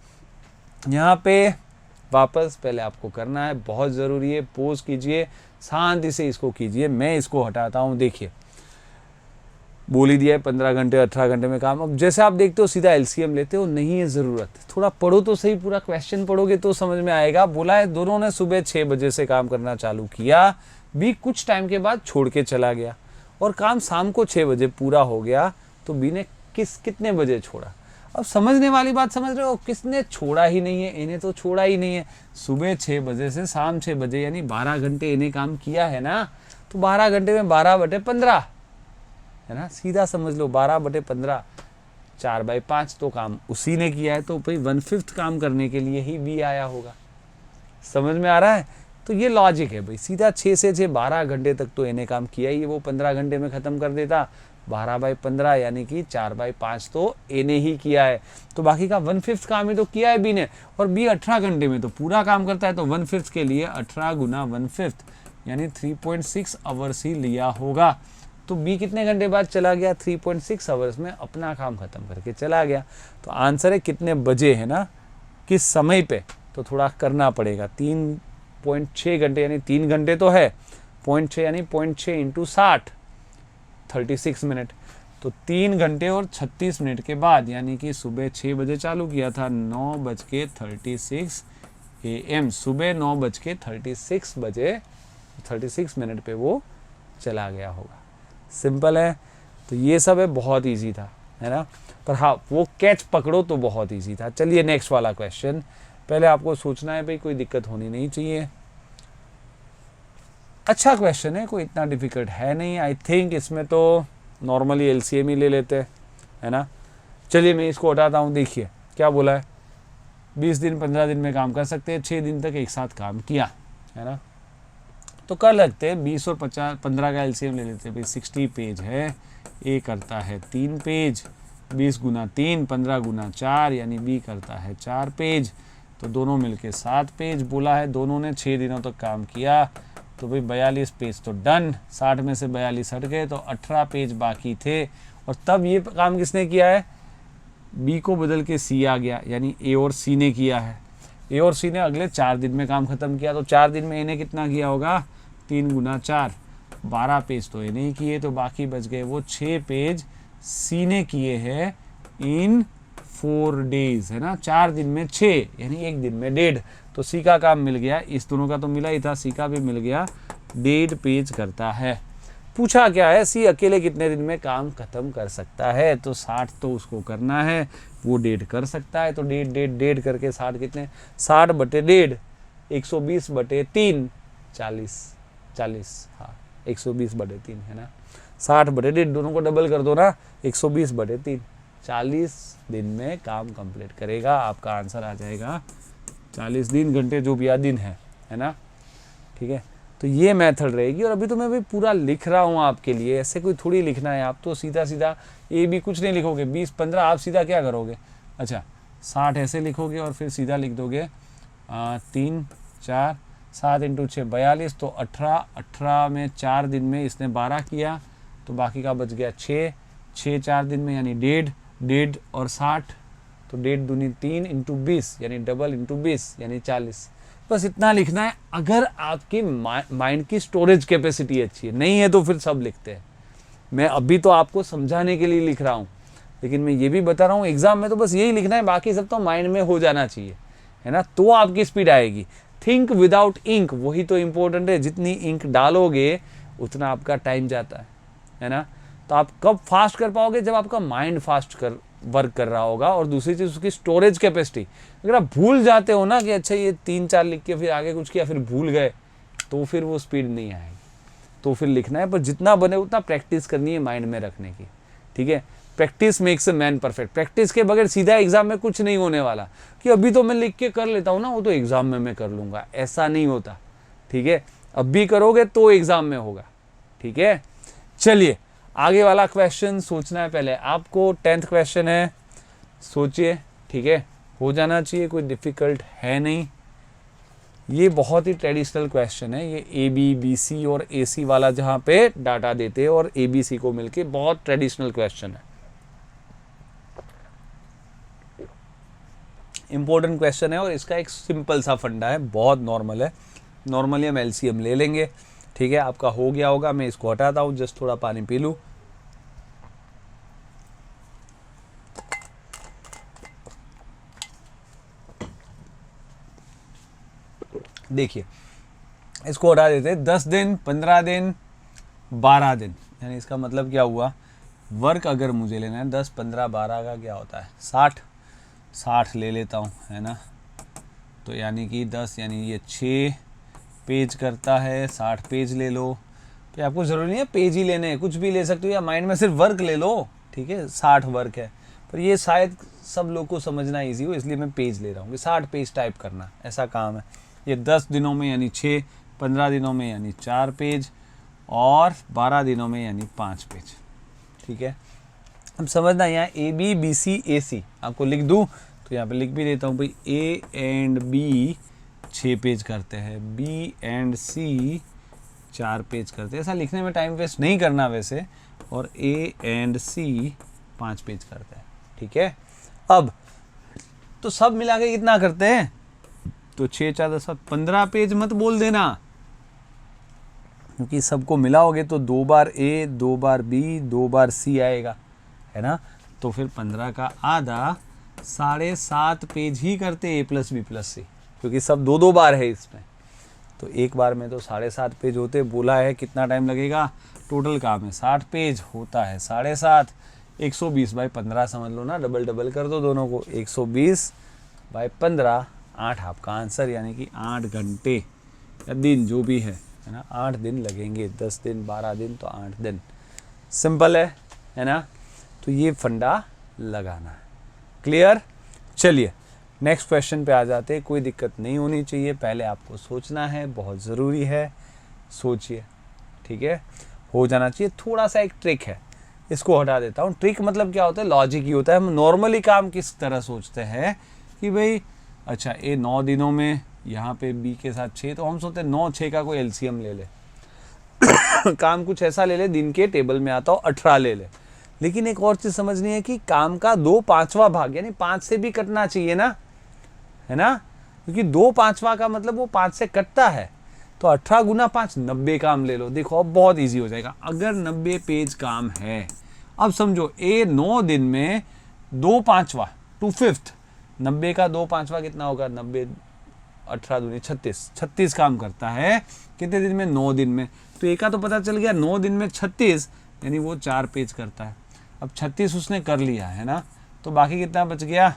Speaker 1: यहाँ पे वापस पहले आपको करना है, बहुत ज़रूरी है, पोज कीजिए, शांति से इसको कीजिए। मैं इसको हटाता हूँ, देखिए बोल ही दिया है 15 घंटे 18 घंटे में काम। अब जैसे आप देखते हो सीधा एलसीएम लेते हो, नहीं है ज़रूरत, थोड़ा पढ़ो तो सही, पूरा क्वेश्चन पढ़ोगे तो समझ में आएगा। बोला है दोनों ने सुबह 6 बजे से काम करना चालू किया, बी कुछ टाइम के बाद छोड़ के चला गया और काम शाम को 6 बजे पूरा हो गया, तो बी ने कितने बजे छोड़ा। अब समझने वाली बात समझ रहे हो, किसने छोड़ा ही नहीं है, इन्हें तो छोड़ा ही नहीं है। सुबह 6 बजे से शाम 6 बजे यानी 12 घंटे इन्हें काम किया है ना, तो 12 घंटे में 12/15 है ना, सीधा समझ लो 12/15, 4/5 तो काम उसी ने किया है, तो भाई 1/5 काम करने के लिए ही बी आया होगा। समझ में आ रहा है, तो ये लॉजिक है भाई, सीधा 6 से 6 12 घंटे तक तो इन्हें काम किया ही, वो 15 घंटे में ख़त्म कर देता, 12/15 यानी कि 4/5 तो ए ने ही किया है, तो बाकी का 1/5 काम ही तो किया है बी ने। और बी 18 घंटे में तो पूरा काम करता है, तो 1/5 के लिए 18 गुना 1/5 यानी 3.6 आवर्स ही लिया होगा। तो बी कितने घंटे बाद चला गया, 3.6 आवर्स में अपना काम खत्म करके चला गया। तो आंसर है कितने बजे, है ना, किस समय पे, तो थोड़ा करना पड़ेगा। 3.6 घंटे यानी 3 घंटे तो है, 0.6 यानी 0.6 इंटू 60 36 मिनट, तो 3 घंटे और 36 मिनट के बाद, यानी कि सुबह 6 बजे चालू किया था, 9:36 AM, सुबह 9:36 बजे 36 मिनट पे वो चला गया होगा। सिंपल है, तो ये सब है, बहुत इजी था, है ना। पर हाँ वो कैच पकड़ो तो बहुत इजी था। चलिए नेक्स्ट वाला क्वेश्चन, पहले आपको सोचना है भाई, कोई दिक्कत होनी नहीं चाहिए। अच्छा क्वेश्चन है, कोई इतना डिफिकल्ट है नहीं, आई थिंक इसमें तो नॉर्मली एलसीएम ही ले लेते हैं, है ना। चलिए मैं इसको हटाता हूँ, देखिए क्या बोला है, 20 दिन 15 दिन में काम कर सकते हैं, 6 दिन तक एक साथ काम किया, है ना। तो कर लगते हैं 20 और 15 का एलसीएम ले लेते हैं भाई, 60 पेज है, ए करता है 3 पेज, 20 गुना 3 15 गुना 4 यानी बी करता है 4 पेज, तो दोनों मिलके 7 पेज। बोला है दोनों ने 6 दिनों तक काम किया, तो भाई 42 पेज तो डन, 60 में से 42 हट गए, तो 18 पेज बाकी थे। और तब ये काम किसने किया है, बी को बदल के सी आ गया, यानी ए और सी ने किया है। ए और सी ने अगले 4 दिन में काम खत्म किया, तो 4 दिन में इन्हें कितना किया होगा, 3 गुना 4, 12 पेज तो इन्हें ही किए, तो बाकी बच गए वो 6 पेज सी ने किए हैं इन 4 डेज, है ना। 4 दिन में 6 यानी 1 दिन में 1.5, तो सी का काम मिल गया, इस दोनों का तो मिला ही था, सी का भी मिल गया, 1.5 पेज करता है। पूछा क्या है, सी अकेले कितने दिन में काम खत्म कर सकता है, तो 60 तो उसको करना है, वो 1.5 कर सकता है, तो 1.5 करके 60 कितने, 60/1.5 120/3 40, हाँ 120/3 है ना, 60/1.5 दोनों को डबल कर दो ना, 120/3 40 दिन में काम कंप्लीट करेगा। आपका आंसर आ जाएगा 40 दिन, घंटे जो भी दिन है ना, ठीक है। तो ये मेथड रहेगी, और अभी तो मैं भी पूरा लिख रहा हूँ आपके लिए, ऐसे कोई थोड़ी लिखना है, आप तो सीधा सीधा ए बी कुछ नहीं लिखोगे, 20 15 आप सीधा क्या करोगे, अच्छा 60 ऐसे लिखोगे और फिर सीधा लिख दोगे 3 4 7 इंटू 6 42, तो 18 में 4 दिन में इसने 12 किया, तो बाकी का बच गया 6 4 दिन में यानी 1.5 और 60, तो 1.5 दूनी 3 इंटू 20 यानी डबल इंटू 20 यानी 40। बस इतना लिखना है, अगर आपकी माइंड की स्टोरेज कैपेसिटी अच्छी है, नहीं है तो फिर सब लिखते हैं। मैं अभी तो आपको समझाने के लिए लिख रहा हूँ, लेकिन मैं ये भी बता रहा हूँ एग्जाम में तो बस यही लिखना है, बाकी सब तो माइंड में हो जाना चाहिए, है ना, तो आपकी स्पीड आएगी। थिंक विदाउट इंक, वही तो इंपॉर्टेंट है, जितनी इंक डालोगे उतना आपका टाइम जाता है ना। तो आप कब फास्ट कर पाओगे, जब आपका माइंड फास्ट वर्क कर रहा होगा। और दूसरी चीज़ उसकी स्टोरेज कैपेसिटी, अगर आप भूल जाते हो ना कि अच्छा ये 3-4 लिख के फिर आगे कुछ किया फिर भूल गए, तो फिर वो स्पीड नहीं आएगी। तो फिर लिखना है, पर जितना बने उतना प्रैक्टिस करनी है माइंड में रखने की, ठीक है। Practice makes a man perfect. Practice के बगैर सीधा एग्जाम में कुछ नहीं होने वाला कि अभी तो मैं लिख के कर लेता हूँ ना, वो तो एग्जाम में मैं कर लूँगा, ऐसा नहीं होता, ठीक है। अभी करोगे तो एग्जाम में होगा, ठीक है। चलिए आगे वाला क्वेश्चन सोचना है पहले आपको। 10th क्वेश्चन है, सोचिए, ठीक है, हो जाना चाहिए, कोई डिफिकल्ट है नहीं। ये बहुत ही ट्रेडिशनल क्वेश्चन है, ये ABC और AC वाला जहाँ पे डाटा देते हैं और ABC को मिलके बहुत ट्रेडिशनल क्वेश्चन है, इंपॉर्टेंट क्वेश्चन है। और इसका एक सिंपल सा फंडा है, बहुत नॉर्मल है। नॉर्मली हम LCM ले लेंगे, ठीक है। आपका हो गया होगा, मैं इसको हटाता हूँ, जस्ट थोड़ा पानी पी लूँ। देखिए इसको हटा देते हैं। 10 दिन, 15 दिन, 12 दिन, यानी इसका मतलब क्या हुआ, वर्क अगर मुझे लेना है 10, 15, 12 का क्या होता है 60 ले लेता हूँ, है ना। तो यानी कि 10 यानी ये 6 पेज करता है, 60 पेज ले लो। तो आपको ज़रूरी नहीं है पेज ही लेने हैं, कुछ भी ले सकते हो, या माइंड में सिर्फ वर्क ले लो, ठीक है। 60 वर्क है, पर ये शायद सब लोग को समझना ईजी हो, इसलिए मैं पेज ले रहा हूँ कि 60 पेज टाइप करना, ऐसा काम है। ये 10 दिनों में यानी 6, 15 दिनों में यानी 4 पेज, और 12 दिनों में यानी 5 पेज, ठीक है। अब समझना, यहाँ ABBCAC आपको लिख दूँ तो यहाँ पे लिख भी देता हूँ भाई, A एंड B 6 पेज करते हैं, B एंड C 4 पेज करते हैं। ऐसा लिखने में टाइम वेस्ट नहीं करना वैसे, और A एंड C 5 पेज करते हैं, ठीक है। अब तो सब मिला के कितना करते हैं, तो 6, 4, 10, 15 पेज मत बोल देना, क्योंकि सबको मिलाओगे तो 2 बार A, 2 bar B, 2 bar C आएगा, है ना। तो फिर 15 का आधा 7.5 पेज ही करते A + B + C, क्योंकि सब 2-2 बार है इसमें। तो एक बार में तो 7.5 पेज होते, बोला है कितना टाइम लगेगा, टोटल काम है 60 पेज, होता है 7.5, 120/15 समझ लो ना, डबल कर दो दोनों को, 120/15, 8 आपका आंसर, यानी कि 8 घंटे या दिन जो भी है ना, 8 दिन लगेंगे। 10 दिन, 12 दिन, तो 8 दिन। सिंपल है ना। तो ये फंडा लगाना है, क्लियर। चलिए नेक्स्ट क्वेश्चन पे आ जाते हैं। कोई दिक्कत नहीं होनी चाहिए, पहले आपको सोचना है, बहुत ज़रूरी है, सोचिए, ठीक है, हो जाना चाहिए। थोड़ा सा एक ट्रिक है, इसको हटा देता हूँ। ट्रिक मतलब क्या होता है, लॉजिक ही होता है। हम नॉर्मली काम किस तरह सोचते हैं कि भाई अच्छा ये 9 दिनों में यहाँ पे B के साथ 6, तो हम सोचते हैं 9, 6 का कोई LCM ले ले काम कुछ ऐसा ले ले, दिन के टेबल में आता हो 18 ले ले। लेकिन एक और चीज़ समझनी है कि काम का 2/5वां भाग, यानी 5 से भी कटना चाहिए ना, है ना, क्योंकि 2/5वां का मतलब वो 5 से कटता है। तो 18 × 5 90 काम ले लो। देखो अब बहुत इजी हो जाएगा। अगर 90 पेज काम है, अब समझो A 9 दिन में 2/5वां 2/5, 90 का 2/5वां कितना होगा, 90, 18 दूनी 36 काम करता है कितने दिन में, 9 दिन में। तो एक का तो पता चल गया, 9 दिन में 36 यानी वो 4 पेज करता है। अब 36 उसने कर लिया है ना, तो बाकी कितना बच गया,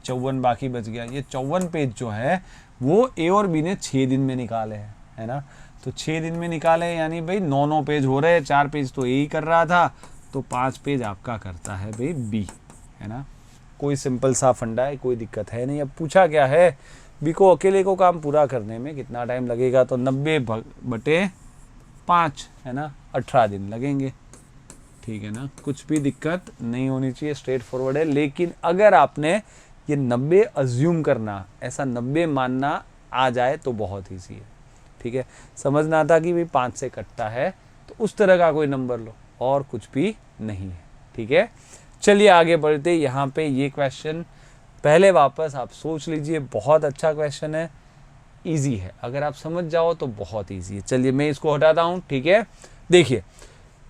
Speaker 1: 54 बाकी बच गया। ये 54 पेज जो है वो A और B ने 6 दिन में निकाले हैं, है ना। तो 6 दिन में निकाले यानी भाई 9 पेज हो रहे हैं, 4 पेज तो A ही कर रहा था, तो 5 पेज आपका करता है भाई B, है ना। कोई सिंपल सा फंडा है, कोई दिक्कत है नहीं। अब पूछा क्या है, B को अकेले को काम पूरा करने में कितना टाइम लगेगा, तो 90/5, है ना, 18 दिन लगेंगे, ठीक है ना। कुछ भी दिक्कत नहीं होनी चाहिए, स्ट्रेट फॉरवर्ड है। लेकिन अगर आपने ये 90 अज्यूम करना, ऐसा 90 मानना आ जाए तो बहुत ईजी है, ठीक है। समझना था कि भाई 5 से कटता है, तो उस तरह का कोई नंबर लो, और कुछ भी नहीं है, ठीक है। चलिए आगे बढ़ते। यहाँ पे ये क्वेश्चन पहले वापस आप सोच लीजिए, बहुत अच्छा क्वेश्चन है, इजी है, अगर आप समझ जाओ तो बहुत इजी है। चलिए मैं इसको हटाता हूँ, ठीक है। देखिए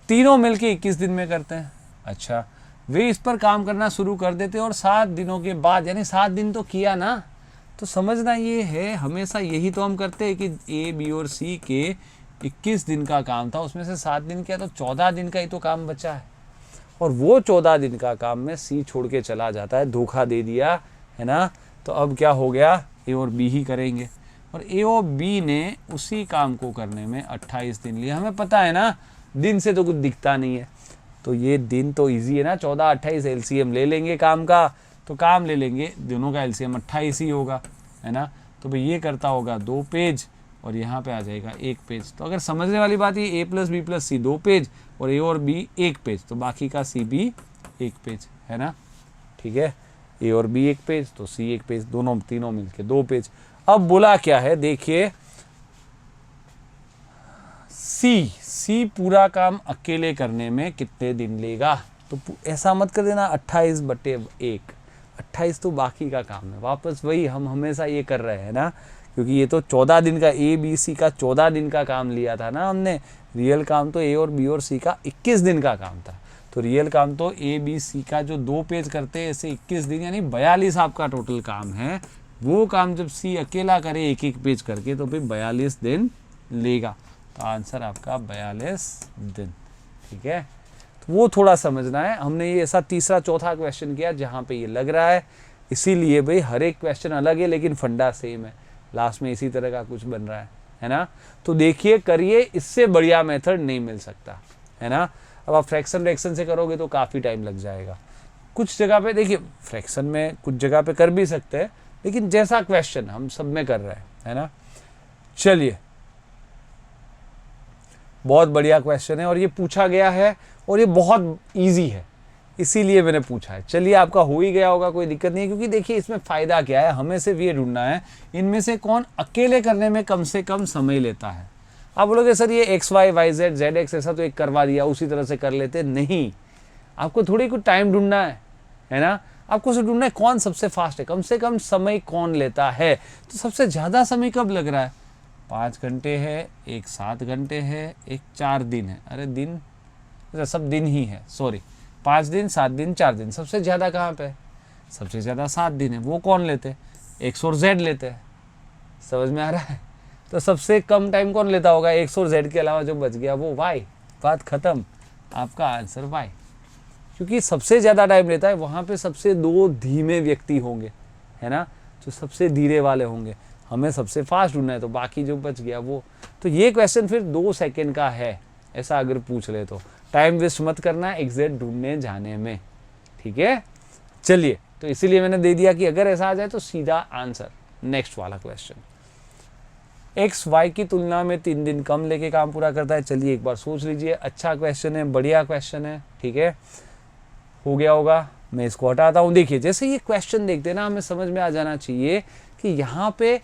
Speaker 1: तीनों मिलके 21 दिन में करते हैं। अच्छा, वे इस पर काम करना शुरू कर देते और 7 दिनों के बाद, यानी 7 दिन तो किया ना, तो समझना ये है, हमेशा यही तो हम करते हैं कि ए बी और सी के 21 दिन का काम था, उसमें से 7 दिन किया तो 14 दिन का ही तो काम बचा है, और वो 14 दिन का काम में सी छोड़ के चला जाता है, धोखा दे दिया है ना। तो अब क्या हो गया, ए और बी ही करेंगे, और ए और बी ने उसी काम को करने में 28 दिन लिया। हमें पता है ना, दिन से तो कुछ दिखता नहीं है, तो ये दिन तो इजी है ना, 14 28 एलसीएम ले लेंगे काम का, तो काम ले लेंगे, दोनों का एलसीएम 28 ही होगा, है ना। तो भाई ये करता होगा 2 पेज और यहाँ पे आ जाएगा 1 पेज। तो अगर समझने वाली बात, ये ए प्लस बी प्लस सी 2 पेज और ए और बी 1 पेज, तो बाकी का सी भी 1 पेज, है ना। ठीक है, ए और बी 1 पेज तो सी 1 पेज, दोनों तीनों मिलके 2 पेज। अब बोला क्या है, देखिए सी पूरा काम अकेले करने में कितने दिन लेगा। तो ऐसा मत कर देना 28/1, 28 तो बाकी का काम है, वापस वही हम हमेशा ये कर रहे हैं ना, क्योंकि ये तो 14 दिन का, ए बी सी का 14 दिन का काम लिया था ना हमने, रियल काम तो ए और बी और सी का 21 दिन का काम था। तो रियल काम तो ए बी सी का जो 2 पेज करते हैं, ऐसे 21 दिन यानी 42 आपका टोटल काम है। वो काम जब सी अकेला करे 1-1 पेज करके, तो फिर 42 दिन लेगा। तो आंसर आपका 42 दिन। ठीक है, तो वो थोड़ा समझना है। हमने ये ऐसा तीसरा चौथा क्वेश्चन किया जहाँ पे ये लग रहा है, इसीलिए भाई हर एक क्वेश्चन अलग है लेकिन फंडा सेम है, लास्ट में इसी तरह का कुछ बन रहा है ना। तो देखिए, करिए, इससे बढ़िया मेथड नहीं मिल सकता, है ना। अब आप फ्रैक्शन रिएक्शन से करोगे तो काफ़ी टाइम लग जाएगा। कुछ जगह पे देखिए, फ्रैक्शन में कुछ जगह पे कर भी सकते हैं, लेकिन जैसा क्वेश्चन हम सब में कर रहे हैं, है ना। चलिए, बहुत बढ़िया क्वेश्चन है और ये पूछा गया है और ये बहुत इजी है, इसीलिए मैंने पूछा है। चलिए, आपका हो ही गया होगा, कोई दिक्कत नहीं है, क्योंकि देखिए इसमें फ़ायदा क्या है, हमें सिर्फ ये ढूंढना है इनमें से कौन अकेले करने में कम से कम समय लेता है। आप बोलोगे सर ये x y y z z x ऐसा तो एक करवा दिया, उसी तरह से कर लेते, नहीं, आपको थोड़ी कुछ टाइम ढूंढना है ना। आपको सिर्फ ढूंढना है कौन सबसे फास्ट है, कम से कम समय कौन लेता है। तो सबसे ज़्यादा समय कब लग रहा है, 5 घंटे है, एक 7 घंटे है, एक 4 दिन है। अरे दिन, सब दिन ही है, सॉरी, 5 दिन 7 दिन 4 दिन, सबसे ज़्यादा कहाँ पे है, सबसे ज़्यादा 7 दिन है। वो कौन लेते हैं, एक्स और जेड लेते हैं, समझ में आ रहा है। तो सबसे कम टाइम कौन लेता होगा, एक्स और जेड के अलावा जो बच गया वो वाई, बात खत्म, आपका आंसर वाई। क्योंकि सबसे ज़्यादा टाइम लेता है, वहाँ पे सबसे 2 धीमे व्यक्ति होंगे, है ना, जो सबसे धीरे वाले होंगे। हमें सबसे फास्ट ढूंढना है, तो बाकी जो बच गया वो। तो ये क्वेश्चन फिर 2 सेकेंड का है, ऐसा अगर पूछ ले तो टाइम वेस्ट मत करना एग्जैक्ट ढूंढने जाने में। ठीक है, चलिए, तो इसीलिए मैंने दे दिया कि अगर ऐसा आ जाए तो सीधा आंसर। नेक्स्ट वाला क्वेश्चन, एक्स वाई की तुलना में 3 दिन कम लेके काम पूरा करता है। चलिए एक बार सोच लीजिए, अच्छा क्वेश्चन है, बढ़िया क्वेश्चन है। ठीक है, हो गया होगा, मैं इसको हटाता हूँ। देखिए, जैसे ये क्वेश्चन देखते हैं ना, हमें समझ में आ जाना चाहिए कि यहाँ पे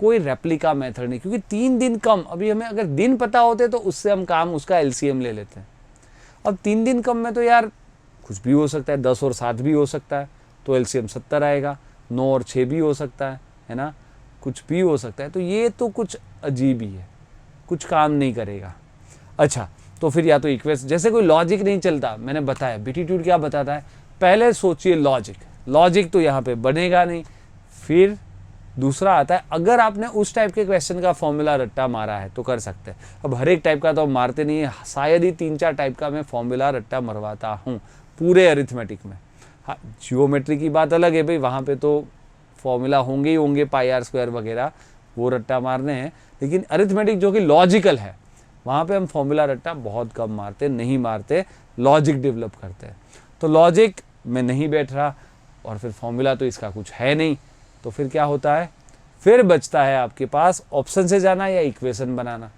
Speaker 1: कोई रेप्लिका मेथड नहीं, क्योंकि 3 दिन कम, अभी हमें अगर दिन पता होते तो उससे हम काम, उसका एलसीएम ले लेते हैं। अब 3 दिन कम में तो यार कुछ भी हो सकता है, 10 और 7 भी हो सकता है, तो एलसीएम 70 आएगा, 9 और 6 भी हो सकता है ना, कुछ भी हो सकता है। तो ये तो कुछ अजीब ही है, कुछ काम नहीं करेगा। अच्छा, तो फिर या तो इक्वेशन, जैसे कोई लॉजिक नहीं चलता, मैंने बताया एप्टीट्यूड क्या बताता है, पहले सोचिए लॉजिक तो यहाँ पे बनेगा नहीं। फिर दूसरा आता है, अगर आपने उस टाइप के क्वेश्चन का फॉर्मूला रट्टा मारा है तो कर सकते हैं। अब हर एक टाइप का तो हम मारते नहीं है, शायद ही 3-4 टाइप का मैं फॉर्मूला रट्टा मरवाता हूँ पूरे अरिथमेटिक में। हाँ, जियोमेट्री की बात अलग है भाई, वहाँ पे तो फॉर्मूला होंगे ही होंगे, पाई आर स्क्वायर वगैरह, वो रट्टा मारने हैं। लेकिन अरिथमेटिक जो कि लॉजिकल है, वहाँ पे हम फॉर्मूला रट्टा बहुत कम मारते, नहीं मारते, लॉजिक डेवलप करते हैं। तो लॉजिक में नहीं बैठ रहा, और फिर फॉर्मूला तो इसका कुछ है नहीं, तो फिर क्या होता है, फिर बचता है आपके पास ऑप्शन से जाना या इक्वेशन बनाना।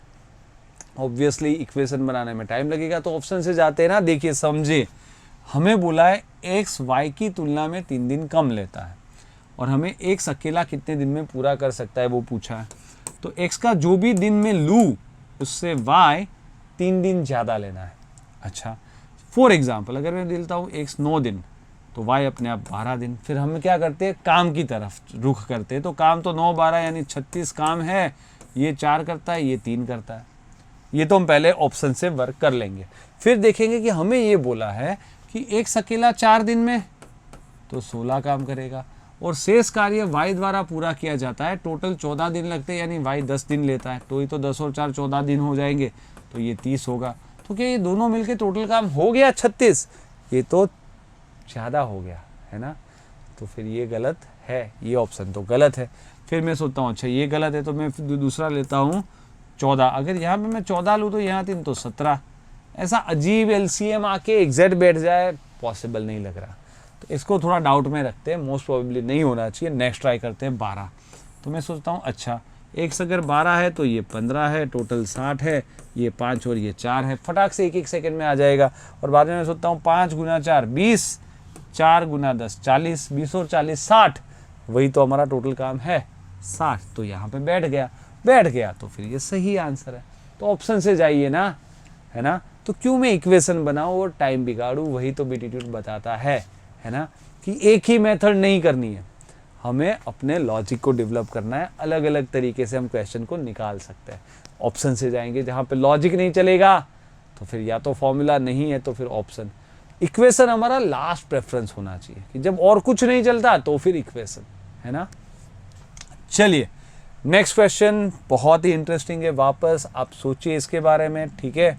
Speaker 1: ऑब्वियसली इक्वेशन बनाने में टाइम लगेगा, तो ऑप्शन से जाते हैं ना। देखिए समझे, हमें बोला है एक्स वाई की तुलना में 3 दिन कम लेता है, और हमें एक्स अकेला कितने दिन में पूरा कर सकता है वो पूछा है। तो एक्स का जो भी दिन में लूँ, उससे वाई 3 दिन ज़्यादा लेना है। अच्छा, फॉर एग्जाम्पल अगर मैं देता हूँ एक्स 9 दिन, तो वाई अपने आप 12 दिन। फिर हम क्या करते हैं, काम की तरफ रुख करते हैं। तो काम तो 9-12 यानी 36 काम है, ये 4 करता है, ये 3 करता है। ये तो हम पहले ऑप्शन से वर्क कर लेंगे। फिर देखेंगे कि हमें ये बोला है कि x अकेला 4 दिन में तो 16 काम करेगा और शेष कार्य y द्वारा पूरा किया जाता है, टोटल 14 दिन लगते हैं, यानी y 10 दिन लेता है, तो ये तो 10 और 4 14 दिन हो जाएंगे, तो ये 30 होगा। तो क्या ये दोनों मिलके टोटल काम हो गया 36? ये तो ज़्यादा हो गया है ना, तो फिर ये गलत है, ये ऑप्शन तो गलत है। फिर मैं सोचता हूँ अच्छा ये गलत है, तो मैं दूसरा लेता हूँ 14। अगर यहाँ पे मैं 14 लूँ तो यहाँ 3 तो 17। ऐसा अजीब एलसीएम आके एग्जैक्ट बैठ जाए, पॉसिबल नहीं लग रहा, तो इसको थोड़ा डाउट में रखते हैं, मोस्ट प्रोबेबली नहीं होना चाहिए। नेक्स्ट ट्राई करते हैं 12। तो मैं सोचता हूँ अच्छा x अगर 12 है तो ये 15 है, टोटल 60 है, ये 5 और ये 4 है, फटाक से 1-1 सेकंड में आ जाएगा। और बाद में मैं सोचता हूँ 5 गुना 4 20, 4 गुना 10 40, 20 और 40 60, वही तो हमारा टोटल काम है 60। तो यहाँ पे बैठ गया तो फिर ये सही आंसर है। तो ऑप्शन से जाइए ना, है ना। तो क्यों मैं इक्वेशन बनाऊँ और टाइम बिगाड़ूँ, वही तो बीटीट्यूड बताता है ना, कि एक ही मेथड नहीं करनी है, हमें अपने लॉजिक को डेवलप करना है, अलग अलग तरीके से हम क्वेश्चन को निकाल सकते हैं। ऑप्शन से जाएंगे, जहाँ पे लॉजिक नहीं चलेगा तो फिर या तो फॉर्मूला नहीं है तो फिर ऑप्शन। इक्वेशन हमारा लास्ट प्रेफरेंस होना चाहिए, कि जब और कुछ नहीं चलता तो फिर इक्वेशन, है ना। चलिए नेक्स्ट क्वेश्चन बहुत ही इंटरेस्टिंग है, वापस आप सोचिए इसके बारे में, ठीक है।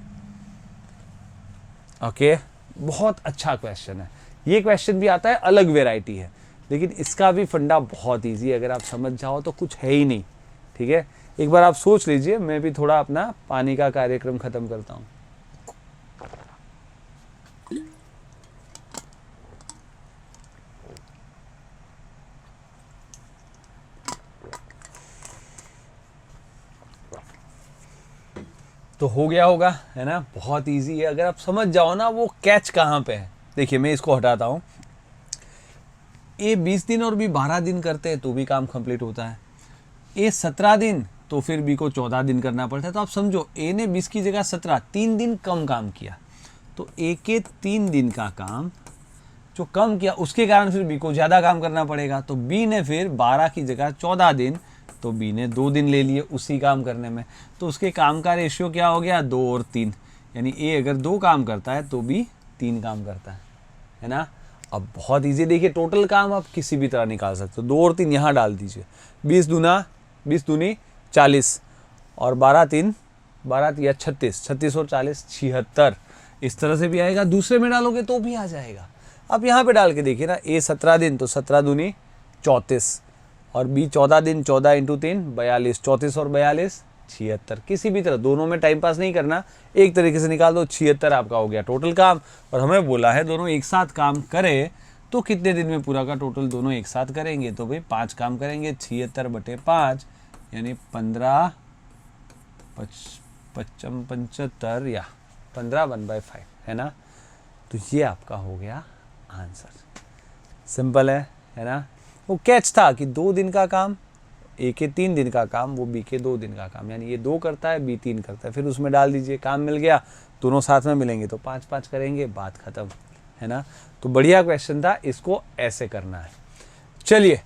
Speaker 1: ओके, बहुत अच्छा क्वेश्चन है। ये क्वेश्चन भी आता है, अलग वेराइटी है, लेकिन इसका भी फंडा बहुत इजी है, अगर आप समझ जाओ तो कुछ है ही नहीं, ठीक है। एक बार आप सोच लीजिए, मैं भी थोड़ा अपना पानी का कार्यक्रम खत्म करता हूं। तो हो गया होगा, है ना, बहुत इजी है, अगर आप समझ जाओ ना वो कैच कहाँ पे है। देखिए मैं इसको हटाता हूँ, ए 20 दिन और बी 12 दिन करते हैं तो भी काम कंप्लीट होता है, ए 17 दिन तो फिर बी को 14 दिन करना पड़ता है। तो आप समझो ए ने 20 की जगह 17, 3 दिन कम काम किया, तो ए के 3 दिन का काम जो कम किया उसके कारण फिर बी को ज़्यादा काम करना पड़ेगा। तो बी ने फिर 12 की जगह 14 दिन, तो बी ने 2 दिन ले लिए उसी काम करने में, तो उसके काम का रेशियो क्या हो गया, 2 और 3, यानी ए अगर 2 काम करता है तो बी 3 काम करता है ना। अब बहुत इजी, देखिए टोटल काम आप किसी भी तरह निकाल सकते हो, 2 और 3 यहाँ डाल दीजिए, 20 दूनी 40 और 12 या 36 और 40 76, इस तरह से भी आएगा। दूसरे में डालोगे तो भी आ जाएगा। अब यहाँ पे डाल के देखिए ना, ए 17 दिन तो 17 दूनी 34 और बी 14 दिन, 14 इंटू 3 42, 34 और 42 76। किसी भी तरह, दोनों में टाइम पास नहीं करना, एक तरीके से निकाल दो, 76 आपका हो गया टोटल काम। और हमें बोला है दोनों एक साथ काम करें तो कितने दिन में पूरा का टोटल दोनों एक साथ करेंगे, तो भाई 5 काम करेंगे, 76/5 यानी 15 75 या 15 1/5, है ना। तो ये आपका हो गया आंसर, सिंपल है ना। वो कैच था कि 2 दिन का काम, ए के 3 दिन का काम, वो बी के 2 दिन का काम, यानी ये 2 करता है, बी 3 करता है, फिर उसमें डाल दीजिए, काम मिल गया, दोनों साथ में मिलेंगे तो 5-5 करेंगे, बात खत्म, है ना। तो बढ़िया क्वेश्चन था, इसको ऐसे करना है। चलिए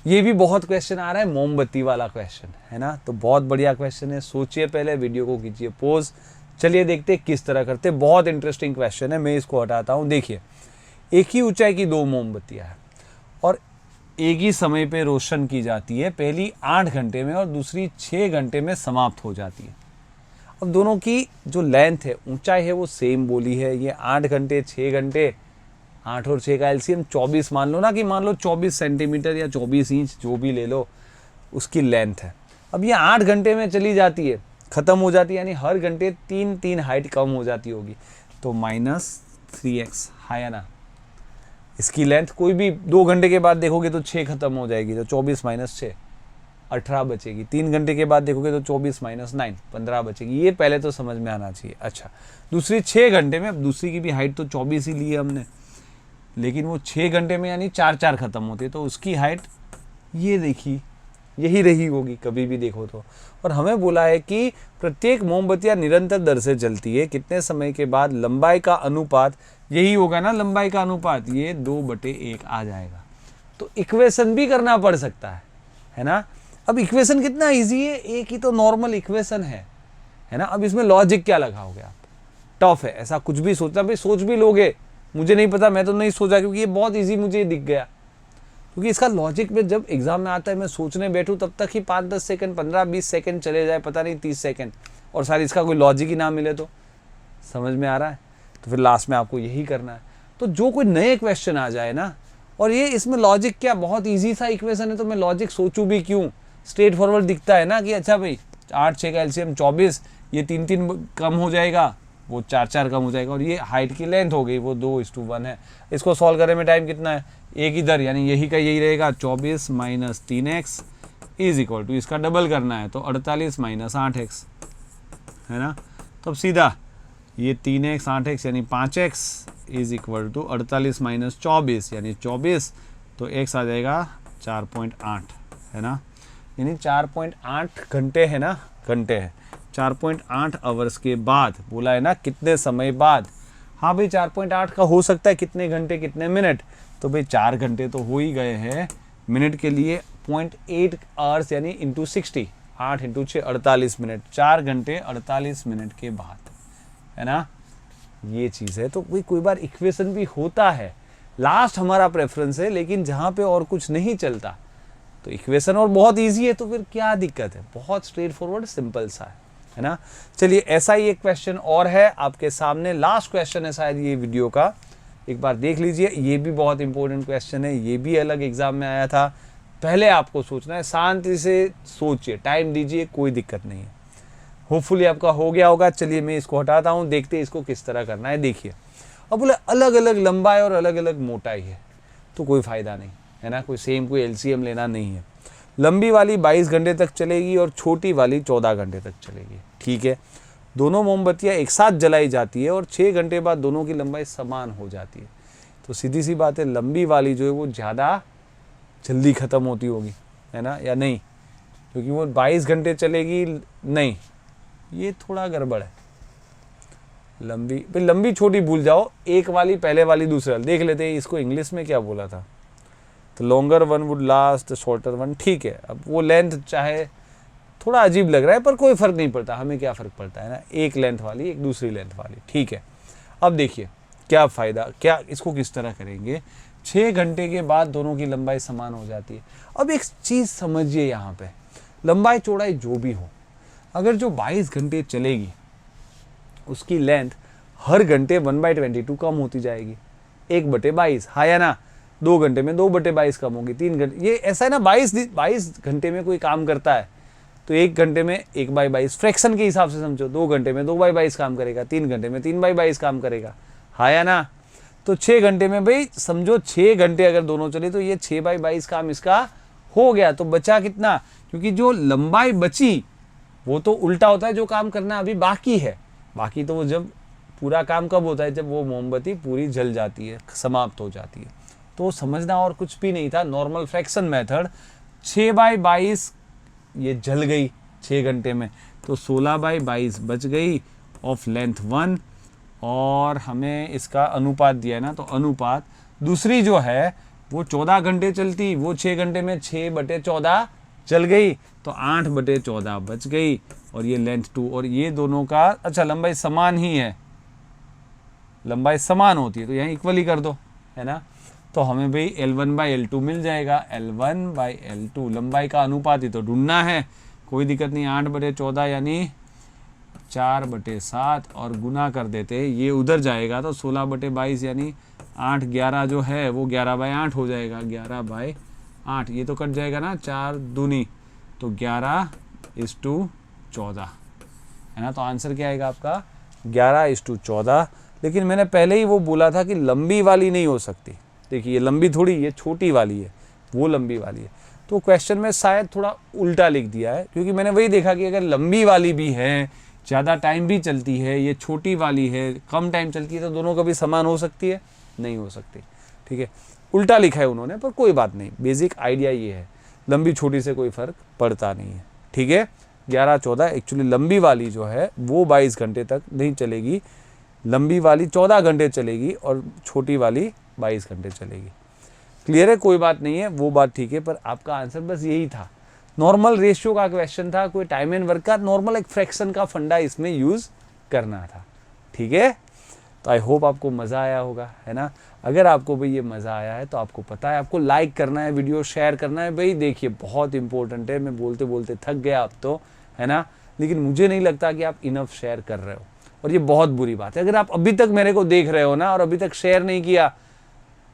Speaker 1: ये भी बहुत क्वेश्चन आ रहा है, मोमबत्ती वाला क्वेश्चन, है ना, तो बहुत बढ़िया क्वेश्चन है, सोचिए पहले, वीडियो को कीजिए पोज। चलिए देखते किस तरह करते, बहुत इंटरेस्टिंग क्वेश्चन है। मैं इसको हटाता हूँ। देखिए एक ही ऊंचाई की 2 मोमबत्तियाँ हैं और एक ही समय पे रोशन की जाती है, पहली 8 घंटे में और दूसरी 6 घंटे में समाप्त हो जाती है। अब दोनों की जो लेंथ है, ऊंचाई है, वो सेम बोली है, ये 8 घंटे 6 घंटे, 8 और 6 का एलसीएम 24 मान लो ना, कि मान लो 24 सेंटीमीटर या 24 इंच जो भी ले लो, उसकी लेंथ है। अब ये 8 घंटे में चली जाती है, ख़त्म हो जाती है, यानी हर घंटे 3 हाइट कम हो जाती होगी, तो -3x है ना। इसकी लेंथ कोई भी 2 घंटे के बाद देखोगे तो 6 खत्म हो जाएगी, तो 24 - 6 18 बचेगी। 3 घंटे के बाद देखोगे तो 24 - 9 15 बचेगी। ये पहले तो समझ में आना चाहिए। अच्छा, दूसरी 6 घंटे में, अब दूसरी की भी हाइट तो 24 ही ली है हमने, लेकिन वो 6 घंटे में यानी 4 खत्म होती है, तो उसकी हाइट ये देखी, यही रही होगी कभी भी देखो तो। और हमें बोला है कि प्रत्येक मोमबत्तियाँ निरंतर दर से जलती है, कितने समय के बाद लंबाई का अनुपात, यही होगा ना लंबाई का अनुपात, ये 2/1 आ जाएगा। तो इक्वेशन भी करना पड़ सकता है ना। अब इक्वेशन कितना इजी है, एक ही तो नॉर्मल इक्वेशन है ना। अब इसमें लॉजिक क्या लगाओगे आप, टफ है, ऐसा कुछ भी सोचना, भाई सोच भी लोगे मुझे नहीं पता, मैं तो नहीं सोचा, क्योंकि ये बहुत ईजी मुझे दिख गया। क्योंकि इसका लॉजिक में जब एग्जाम में आता है, मैं सोचने बैठूँ तब तक ही 5-10 सेकंड, 15-20 सेकंड चले जाए, पता नहीं 30 सेकंड, और सारी इसका कोई लॉजिक ही ना मिले। तो समझ में आ रहा है? तो फिर लास्ट में आपको यही करना है। तो जो कोई नए क्वेश्चन आ जाए ना, और ये इसमें लॉजिक क्या, बहुत ईजी सा इक्वेशन है, तो मैं लॉजिक सोचूं भी क्यों, स्ट्रेट फॉरवर्ड दिखता है ना कि अच्छा भाई 8-6 का एलसीएम 24, ये 3-3 कम हो जाएगा, वो 4-4 कम हो जाएगा, और ये हाइट की लेंथ हो गई वो 2:1 है। इसको सॉल्व करने में टाइम कितना है, एक इधर, यानी यही का यही रहेगा, 24 - 3x इज इक्वल टू, इसका डबल करना है तो 48 - 8x है ना। तो अब सीधा ये 3x 8x यानी 5x इज इक्वल टू 48 - 24 यानी 24, तो x आ जाएगा 4.8 है ना, यानी 4.8 घंटे है ना, घंटे है 4.8 आवर्स के बाद बोला है ना, कितने समय बाद। हाँ भाई 4.8 का हो सकता है कितने घंटे कितने मिनट, तो भाई 4 घंटे तो हो ही गए हैं, मिनट के लिए 0.8 आवर्स यानी इंटू 60, 8 × 6 48 मिनट, 4 घंटे 48 मिनट के बाद है ना, ये चीज़ है। तो कोई बार इक्वेशन भी होता है, लास्ट हमारा प्रेफरेंस है, लेकिन जहाँ पे और कुछ नहीं चलता तो इक्वेशन और बहुत इजी है, तो फिर क्या दिक्कत है, बहुत स्ट्रेट फॉरवर्ड सिंपल सा है ना। चलिए ऐसा ही एक क्वेश्चन और है आपके सामने, लास्ट क्वेश्चन है शायद ये वीडियो का, एक बार देख लीजिए। ये भी बहुत इंपॉर्टेंट क्वेश्चन है, ये भी अलग एग्जाम में आया था। पहले आपको सोचना है, शांति से सोचिए, टाइम दीजिए, कोई दिक्कत नहीं है, होपफुली आपका हो गया होगा। चलिए मैं इसको हटाता हूँ, देखते हैं इसको किस तरह करना है। देखिए अब बोले अलग अलग लंबाई और अलग अलग मोटाई है, तो कोई फ़ायदा नहीं है ना, कोई एलसीएम लेना नहीं है। लंबी वाली 22 घंटे तक चलेगी और छोटी वाली 14 घंटे तक चलेगी, ठीक है। दोनों मोमबत्तियाँ एक साथ जलाई जाती है और 6 घंटे बाद दोनों की लंबाई समान हो जाती है। तो सीधी सी बात है, लंबी वाली जो है वो ज़्यादा जल्दी ख़त्म होती होगी, है ना, या नहीं, क्योंकि वो 22 घंटे चलेगी। नहीं, ये थोड़ा गड़बड़ है। लंबी छोटी भूल जाओ, एक वाली पहले वाली दूसरे वाली देख लेते हैं, इसको इंग्लिश में क्या बोला था, तो longer one would last shorter one, ठीक है। अब वो लेंथ चाहे थोड़ा अजीब लग रहा है, पर कोई फ़र्क नहीं पड़ता, हमें क्या फ़र्क पड़ता है ना, एक लेंथ वाली एक दूसरी लेंथ वाली, ठीक है। अब देखिए क्या फ़ायदा, क्या इसको किस तरह करेंगे। 6 घंटे के बाद दोनों की लंबाई समान हो जाती है। अब एक चीज़ समझिए, यहाँ पे लंबाई चौड़ाई जो भी हो, अगर जो 22 घंटे चलेगी उसकी लेंथ हर घंटे 1/22 कम होती जाएगी, 1/22, हाँ या ना। 2 घंटे में 2/22 कम होगी, 3 घंटे, ये ऐसा है ना। 22 घंटे में कोई काम करता है तो 1 घंटे में 1/22 फ्रैक्शन के हिसाब से समझो, 2 घंटे में 2/22 काम करेगा, 3 घंटे में 3/22 काम करेगा, हाँ या ना। तो 6 घंटे में भाई समझो 6 घंटे अगर दोनों चले तो ये 6/22 काम इसका हो गया। तो बचा कितना, क्योंकि जो लंबाई बची वो तो उल्टा होता है, जो काम करना अभी बाकी है। बाकी तो वो जब पूरा काम कब होता है, जब वो मोमबत्ती पूरी जल जाती है, समाप्त हो जाती है। तो समझना और कुछ भी नहीं था, नॉर्मल फ्रैक्शन मेथड। 6/22 ये जल गई 6 घंटे में, तो 16/22 बच गई ऑफ लेंथ 1, और हमें इसका अनुपात दिया है ना, तो अनुपात दूसरी जो है वो 14 घंटे चलती, वो 6 घंटे में 6/14 चल गई, तो 8/14 बच गई, और ये लेंथ 2, और ये दोनों का अच्छा लंबाई समान ही है, लंबाई समान होती है तो यहाँ इक्वल ही कर दो, है ना। तो हमें भाई L1/L2 मिल जाएगा। L1/L2 लंबाई का अनुपात ही तो ढूंढना है, कोई दिक्कत नहीं। 8/14 यानी 4/7, और गुना कर देते हैं, ये उधर जाएगा तो 16/22 यानी 8/11 जो है वो 11/8 हो जाएगा, 11/8, ये तो कट जाएगा ना, 4 दूनी तो 11:14 है ना। तो आंसर क्या आएगा आपका 11:14। लेकिन मैंने पहले ही वो बोला था कि लंबी वाली नहीं हो सकती। देखिए ये लंबी थोड़ी, ये छोटी वाली है, वो लंबी वाली है। तो क्वेश्चन में शायद थोड़ा उल्टा लिख दिया है, क्योंकि मैंने वही देखा कि अगर लंबी वाली भी है, ज़्यादा टाइम भी चलती है, ये छोटी वाली है, कम टाइम चलती है, तो दोनों कभी समान हो सकती है, नहीं हो सकती, ठीक है। उल्टा लिखा है उन्होंने, पर कोई बात नहीं, बेसिक आइडिया ये है, लंबी छोटी से कोई फ़र्क पड़ता नहीं है, ठीक है। 11/14 एक्चुअली लंबी वाली जो है वो 22 घंटे तक नहीं चलेगी, लंबी वाली 14 घंटे चलेगी और छोटी वाली 22 घंटे चलेगी। क्लियर है, कोई बात नहीं है, वो बात ठीक है। पर आपका आंसर बस यही था, नॉर्मल रेशियो का क्वेश्चन था, कोई टाइम एंड वर्क का, नॉर्मल एक फ्रैक्शन का फंडा इसमें यूज़ करना था, ठीक है। तो आई होप आपको मज़ा आया होगा, है ना। अगर आपको भाई ये मज़ा आया है तो आपको पता है आपको लाइक करना है, वीडियो शेयर करना है। भाई देखिए बहुत इंपॉर्टेंट है, मैं बोलते बोलते थक गया अब तो, है ना, लेकिन मुझे नहीं लगता कि आप इनफ शेयर कर रहे हो और ये बहुत बुरी बात है। अगर आप अभी तक मेरे को देख रहे हो ना और अभी तक शेयर नहीं किया,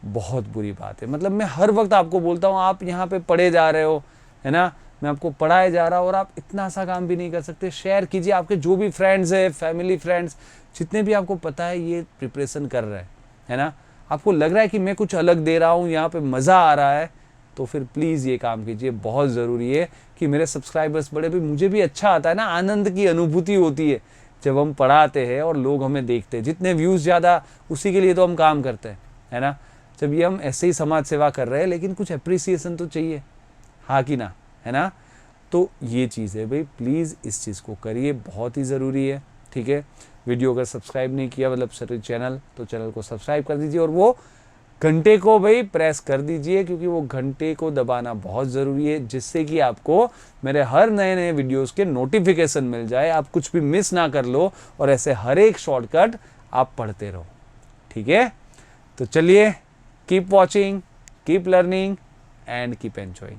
Speaker 1: बहुत बुरी बात है। मतलब मैं हर वक्त आपको बोलता हूँ आप यहाँ पे पढ़े जा रहे हो, है ना, मैं आपको पढ़ाए जा रहा हूँ और आप इतना सा काम भी नहीं कर सकते। शेयर कीजिए, आपके जो भी फ्रेंड्स है, फैमिली फ्रेंड्स, जितने भी आपको पता है ये प्रिपरेशन कर रहे हैं, है ना, आपको लग रहा है कि मैं कुछ अलग दे रहा हूँ, यहाँ पे मज़ा आ रहा है, तो फिर प्लीज़ ये काम कीजिए। बहुत ज़रूरी है कि मेरे सब्सक्राइबर्स बढ़े। भी मुझे भी अच्छा आता है ना, आनंद की अनुभूति होती है जब हम पढ़ाते हैं और लोग हमें देखते हैं। जितने व्यूज़ ज़्यादा उसी के लिए तो हम काम करते हैं, है ना। जब ये हम ऐसे ही समाज सेवा कर रहे हैं, लेकिन कुछ अप्रिसिएशन तो चाहिए, हाँ कि ना, है ना। तो ये चीज़ है भाई, प्लीज़ इस चीज़ को करिए, बहुत ही ज़रूरी है, ठीक है। वीडियो अगर सब्सक्राइब नहीं किया, मतलब सॉरी चैनल, तो चैनल को सब्सक्राइब कर दीजिए और वो घंटे को भाई प्रेस कर दीजिए, क्योंकि वो घंटे को दबाना बहुत ज़रूरी है, जिससे कि आपको मेरे हर नए नए वीडियोस के नोटिफिकेशन मिल जाए, आप कुछ भी मिस ना कर लो और ऐसे हर एक शॉर्टकट आप पढ़ते रहो, ठीक है। तो चलिए, keep watching, keep learning and keep enjoying.